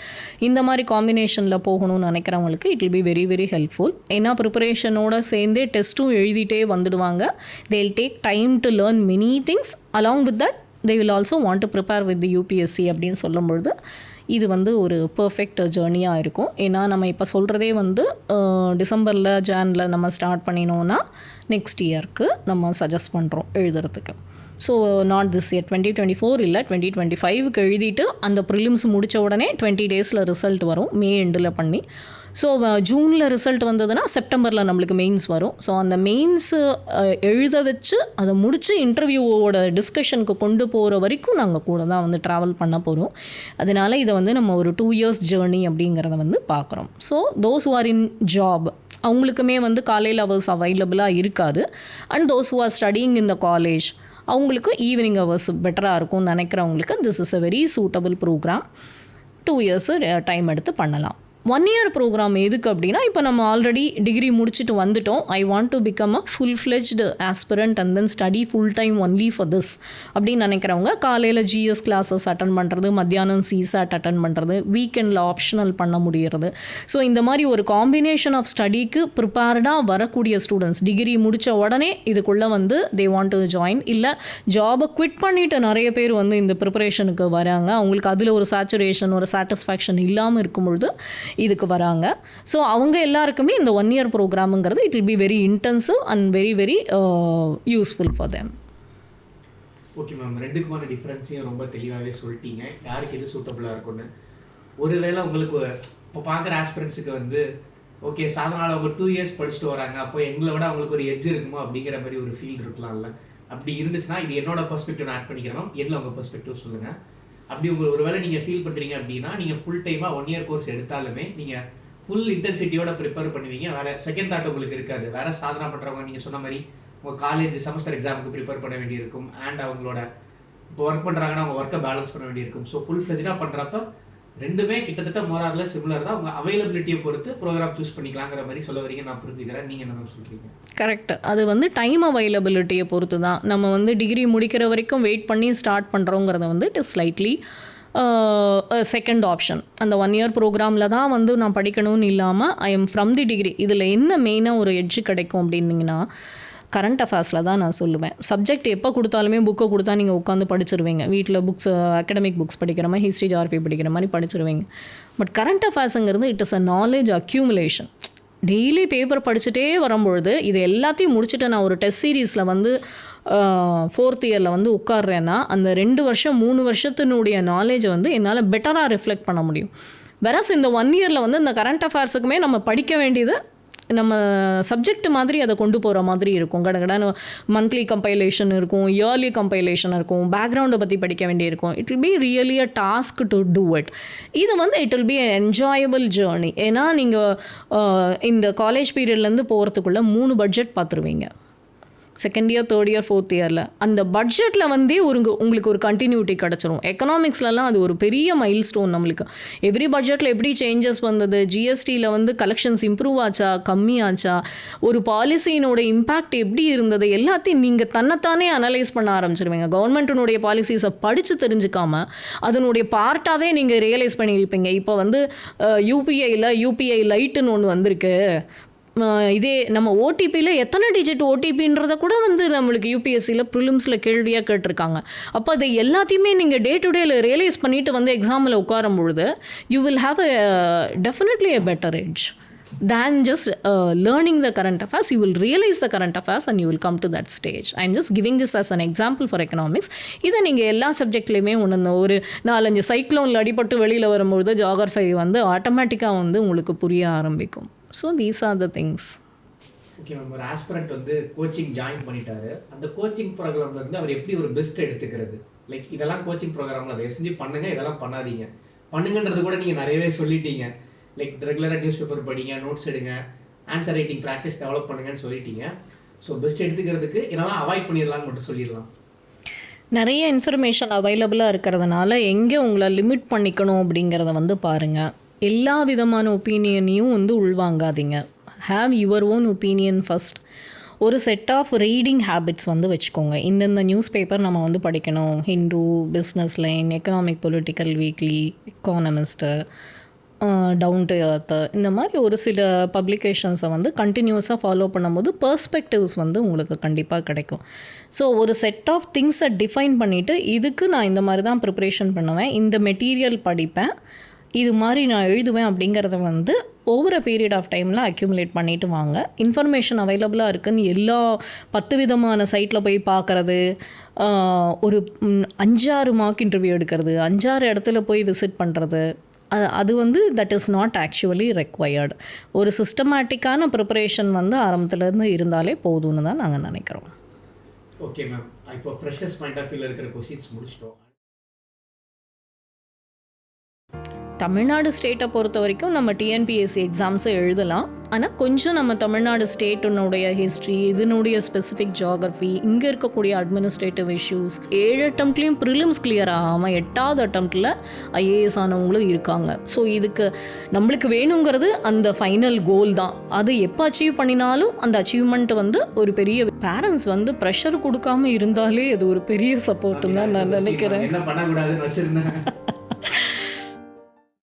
இந்த மாதிரி காம்பினேஷனில் போகணும்னு நினைக்கிறவங்களுக்கு it will be very very helpful. ஏன்னா ப்ரிப்பரேஷனோட சேர்ந்தே டெஸ்ட்டும் எழுதிட்டே வந்துடுவாங்க. They will take time to learn many things. Along with that they will also want to prepare with the UPSC அப்படின்னு சொல்லும்பொழுது இது ஒரு பர்ஃபெக்ட் ஜேர்னியாக இருக்கும். ஏன்னா நம்ம இப்போ சொல்கிறதே டிசம்பரில் ஜானில் நம்ம ஸ்டார்ட் பண்ணினோன்னா நெக்ஸ்ட் இயர்க்கு நம்ம சஜஸ்ட் பண்ணுறோம் எழுதுறதுக்கு. ஸோ நாட் திஸ் இயர் 2024 இல்லை 2025க்கு எழுதிட்டு அந்த ப்ரிலிம்ஸ் முடித்த உடனே 20 டேஸில் ரிசல்ட் வரும், மே எண்டில் பண்ணி. ஸோ ஜூனில் ரிசல்ட் வந்ததுன்னா செப்டம்பரில் நம்மளுக்கு மெயின்ஸ் வரும். ஸோ அந்த மெயின்ஸு எழுத வச்சு அதை முடித்து இன்டர்வியூவோட டிஸ்கஷனுக்கு கொண்டு போகிற வரைக்கும் நாங்கள் கூட தான் வந்து ட்ராவல் பண்ண போகிறோம். அதனால் இதை வந்து நம்ம ஒரு 2 years ஜேர்னி அப்படிங்கிறத வந்து பார்க்குறோம். So those who are in job அவங்களுக்குமே வந்து காலையில் ஹவர்ஸ் அவைலபிளாக இருக்காது. And those who are studying in the college அவங்களுக்கு ஈவினிங் ஹவர்ஸ் பெட்டராக இருக்கும்னு நினைக்கிறவங்களுக்கு this is a very suitable program. 2 years time எடுத்து பண்ணலாம். 1 year ப்ரோக்ராம் எதுக்கு அப்படின்னா, இப்போ நம்ம ஆல்ரெடி டிகிரி முடிச்சுட்டு வந்துட்டோம், I want to become a full-fledged aspirant and then study full time only for this அப்படின்னு நினைக்கிறவங்க காலையில் ஜிஎஸ் கிளாஸஸ் அட்டன் பண்ணுறது, மத்தியானம் சிசாட் அட்டன் பண்ணுறது, வீக்கெண்டில் ஆப்ஷனல் பண்ண முடிகிறது. ஸோ இந்த மாதிரி ஒரு காம்பினேஷன் ஆஃப் ஸ்டடிக்கு ப்ரிப்பேர்டாக வரக்கூடிய ஸ்டூடெண்ட்ஸ் டிகிரி முடித்த உடனே இதுக்குள்ளே வந்து தே வாண்ட் டு ஜாயின், இல்லை ஜாபை குவிட் பண்ணிவிட்டு நிறைய பேர் வந்து இந்த ப்ரிப்பரேஷனுக்கு வராங்க, அவங்களுக்கு அதில் ஒரு சேச்சுரேஷன் ஒரு சாட்டிஸ்ஃபேக்ஷன் இல்லாமல் இருக்கும் பொழுது இதுக்கு வராங்க. ஸோ அவங்க எல்லாருக்குமே இந்த 1 year ப்ரோக்ராமுங்கிறது it will be very intensive and very very useful for them. Okay ma'am, ரெண்டுக்குமான டிஃப்ரென்ஸையும் ரொம்ப தெளிவாகவே சொல்லிட்டீங்க, யாருக்கு எது சூட்டபுளாக இருக்கும்னு. ஒருவேளை உங்களுக்கு இப்போ பார்க்குற ஆஸ்பிரன்ஸுக்கு வந்து ஓகே சாதனால அவங்க 2 years படிச்சுட்டு வராங்க, அப்போ எங்களை விட அவங்களுக்கு ஒரு எட்ஜ் இருக்குமோ அப்படிங்கிற மாதிரி ஒரு ஃபீல் இருக்கலாம்ல. அப்படி இருந்துச்சுன்னா இது என்னோட பெர்ஸ்பெக்டிவ் நான் ஆட் பண்ணிக்கிறேன் மேம், எதில் உங்கள் பெர்ஸ்பெக்டிவ் சொல்லுங்கள். அப்படி உங்களுக்கு ஒரு வேளை நீங்கள் ஃபீல் பண்ணுறீங்க அப்படின்னா நீங்கள் ஃபுல் டைமாக 1 year கோர்ஸ் எடுத்தாலுமே நீங்கள் ஃபுல் இன்டென்சிட்டியோட ப்ரிப்பேர் பண்ணுவீங்க, வேறு செகண்ட் தாட் உங்களுக்கு இருக்காது. வேறு சாதனை பண்ணுறவங்க நீங்கள் சொன்ன மாதிரி உங்கள் காலேஜ் செமஸ்டர் எக்ஸாமுக்கு ப்ரிப்பேர் பண்ண வேண்டியிருக்கும், அண்ட் அவங்களோட இப்போ ஒர்க் பண்ணுறாங்கன்னா அவங்க ஒர்க்கை பேலன்ஸ் பண்ண வேண்டியிருக்கும். ஸோ ஃபுல் ஃப்ளெஜ்டாக பண்ணுறப்ப ரெண்டுமே கிட்டத்தட்ட மோரார்ல சிமிலர் தான். உங்கள் அவைலபிலிட்டியை பொறுத்து ப்ரோக்ராம் சூஸ் பண்ணிக்கலாங்கிற மாதிரி சொல்ல வரீங்க, நான் புரிஞ்சுக்கிறேன். நீங்கள் என்ன சொல்கிறீங்க? கரெக்ட். அது வந்து டைம் அவைலபிலிட்டியை பொறுத்து தான். நம்ம வந்து டிகிரி முடிக்கிற வரைக்கும் வெயிட் பண்ணி ஸ்டார்ட் பண்ணுறோங்கிறத வந்து it is slightly second option. அந்த 1 year ப்ரோக்ராமில் தான் வந்து நான் படிக்கணும்னு இல்லாமல் I am from the degree. இதில் என்ன மெயினாக ஒரு எட்ஜு கிடைக்கும் அப்படின்னிங்கன்னா கரண்ட் அஃபேர்ஸில் தான் நான் சொல்லுவேன். சப்ஜெக்ட் எப்போ கொடுத்தாலுமே புக்கை கொடுத்தா நீங்கள் உட்காந்து படிச்சிருவீங்க, வீட்டில் புக்ஸ் அகடமிக் புக்ஸ் படிக்கிற மாதிரி ஹிஸ்ட்ரி ஜியாகிரஃபி படிக்கிற மாதிரி படிச்சிருவீங்க. பட் கரண்ட் அஃபேர்ஸுங்கிறது it is a knowledge accumulation. Daily paper படிச்சுட்டே வரும்பொழுது இது எல்லாத்தையும் முடிச்சுட்டு நான் ஒரு டெஸ்ட் சீரீஸில் வந்து 4th yearல வந்து உட்கார்றேன்னா அந்த 2 வருஷம் 3 வருஷத்தினுடைய நாலேஜை வந்து என்னால் பெட்டராக ரிஃப்ளெக்ட் பண்ண முடியும். வெராஸ் இந்த 1 yearல வந்து இந்த கரண்ட் அஃபேர்ஸுக்குமே நம்ம படிக்க வேண்டியது நம்ம சப்ஜெக்ட் மாதிரி அதை கொண்டு போகிற மாதிரி இருக்கும். கடகடான மந்த்லி கம்பைலேஷன் இருக்கும், இயர்லி கம்பைலேஷன் இருக்கும், பேக்ரவுண்டை பற்றி படிக்க வேண்டியிருக்கும். It will be really a task to do it. இது வந்து it will be enjoyable journey. ஏன்னா நீங்கள் இந்த காலேஜ் பீரியட்லேருந்து போகிறதுக்குள்ளே 3 பட்ஜெட் பார்த்துருவீங்க. 2nd year 3rd year 4th yearல அந்த பட்ஜெட்டில் வந்தே உங்களுக்கு ஒரு கண்டினியூட்டி கிடச்சிரும். எக்கனாமிக்ஸ்லலாம் அது ஒரு பெரிய மைல் ஸ்டோன் நம்மளுக்கு. எவ்ரி பட்ஜெட்டில் எப்படி சேஞ்சஸ் வந்தது, ஜிஎஸ்டியில் வந்து கலெக்ஷன்ஸ் இம்ப்ரூவ் ஆச்சா கம்மியாச்சா, ஒரு பாலிசியினோட இம்பேக்ட் எப்படி இருந்தது, எல்லாத்தையும் நீங்கள் தன்னைத்தானே அனலைஸ் பண்ண ஆரம்பிச்சிருவீங்க. கவர்மெண்ட்டினுடைய பாலிசிஸை படித்து தெரிஞ்சுக்காம அதனுடைய பார்ட்டாகவே நீங்கள் ரியலைஸ் பண்ணியிருப்பீங்க. இப்போ வந்து யூபிஐ லைட்டுன்னு ஒன்று வந்திருக்கு, இதே நம்ம ஓடிபியில் எத்தனை டிஜிட் ஓடிபின்றத கூட வந்து நம்மளுக்கு யூபிஎஸ்சியில் ப்ரிலிம்ஸில் கேள்வியாக கேட்டிருக்காங்க. அப்போ அதை எல்லாத்தையுமே நீங்கள் டே டு டேல ரியலைஸ் பண்ணிவிட்டு வந்து எக்ஸாமில் உட்காரும் பொழுது you will have definitely a better edge than just learning the current affairs. You will realize the current affairs and you will come to that stage. I am just giving this as an example for economics. இதை நீங்கள் எல்லா சப்ஜெக்ட்லேயுமே ஒரு 4-5 சைக்ளோனில் அடிபட்டு வெளியில் வரும்பொழுது geography வந்து ஆட்டோமேட்டிக்காக வந்து உங்களுக்கு புரிய ஆரம்பிக்கும். So these are the things. Okay ma'am, ஒரு ஆஸ்பிரண்ட் வந்து கோச்சிங் ஜாயின் பண்ணிட்டாரு, அந்த கோச்சிங் ப்ரோக்ராம்ல இருந்து அவர் எப்படி ஒரு பெஸ்ட் எடுத்துக்கிறது? லைக் இதெல்லாம் கோச்சிங் ப்ரோக்ராம்ல தயவு செஞ்சு பண்ணுங்க, இதெல்லாம் பண்ணாதீங்க, பண்ணுங்கன்றது கூட நீங்கள் நிறையவே சொல்லிட்டீங்க. லைக் ரெகுலராக நியூஸ் பேப்பர் படிங்க, நோட்ஸ் எடுங்க, ஆன்சர் ரைட்டிங் ப்ராக்டிஸ் டெவலப் பண்ணுங்கன்னு சொல்லிட்டீங்க. ஸோ பெஸ்ட் எடுத்துக்கிறதுக்கு என்னெல்லாம் அவாய்ட் பண்ணிடலான்னு மட்டும் சொல்லிடலாம். நிறைய இன்ஃபர்மேஷன் அவைலபிளாக இருக்கிறதுனால எங்கே உங்களை லிமிட் பண்ணிக்கணும் அப்படிங்கிறத வந்து பாருங்கள். எல்லா விதமான ஒப்பீனியனையும் வந்து உள்வாங்காதீங்க. Have your own opinion first. ஒரு செட் ஆஃப் ரீடிங் ஹேபிட்ஸ் வந்து வச்சுக்கோங்க. இந்தந்த நியூஸ் பேப்பர் நம்ம வந்து படிக்கணும், Hindu, Business Line, Economic Political Weekly, Economist, Down to Earth, இந்த மாதிரி ஒரு சில பப்ளிகேஷன்ஸை வந்து கண்டினியூஸாக ஃபாலோ பண்ணும்போது பர்ஸ்பெக்டிவ்ஸ் வந்து உங்களுக்கு கண்டிப்பாக கிடைக்கும். ஸோ ஒரு செட் ஆஃப் திங்ஸை டிஃபைன் பண்ணிவிட்டு இதுக்கு நான் இந்த மாதிரி தான் ப்ரிப்ரேஷன் பண்ணுவேன், இந்த மெட்டீரியல் படிப்பேன், இது மாதிரி நான் எழுதுவேன் அப்படிங்கிறத வந்து ஓவர் அ பீரியட் ஆஃப் டைமில் அக்யூமுலேட் பண்ணிட்டு வாங்க. இன்ஃபர்மேஷன் அவைலபிளாக இருக்குன்னு எல்லா 10 விதமான சைட்டில் போய் பார்க்குறது, ஒரு 5-6 மார்க் இன்டர்வியூ எடுக்கிறது, 5-6 இடத்துல போய் விசிட் பண்ணுறது, அது வந்து that is not actually required. ஒரு சிஸ்டமேட்டிக்கான ப்ரிப்பரேஷன் வந்து ஆரம்பத்துலேருந்து இருந்தாலே போதும்னு தான் நாங்கள் நினைக்கிறோம். ஓகே மேம், இப்போ ஃப்ரெஷர்ஸ் பாயிண்ட் ஆஃப் வியூவில் இருக்கிற கொஸ்டின்ஸ் முடிச்சிட்டோம். தமிழ்நாடு ஸ்டேட்டை பொறுத்த வரைக்கும் நம்ம டிஎன்பிஎஸ்சி எக்ஸாம்ஸை எழுதலாம். ஆனால் கொஞ்சம் நம்ம தமிழ்நாடு ஸ்டேட்டினுடைய ஹிஸ்ட்ரி, இதனுடைய ஸ்பெசிஃபிக் ஜியாகிரஃபி, இங்கே இருக்கக்கூடிய அட்மினிஸ்ட்ரேட்டிவ் இஷ்யூஸ், 7 அட்டம்ப்ட்லேயும் ப்ரிலிம்ஸ் கிளியர் ஆகாமல் 8வது அட்டம்ப்டில் ஐஏஎஸ் ஆனவங்களும் இருக்காங்க. ஸோ இதுக்கு நம்மளுக்கு வேணுங்கிறது அந்த ஃபைனல் கோல் தான். அது எப்போ அச்சீவ் பண்ணினாலும் அந்த அச்சீவ்மெண்ட் வந்து ஒரு பெரிய பேரண்ட்ஸ் வந்து ப்ரெஷர் கொடுக்காம இருந்தாலே அது ஒரு பெரிய சப்போர்ட்டுன்னு தான் நான் நினைக்கிறேன். என்ன பண்ணக்கூடாதுன்னு வச்சுருந்தேன்.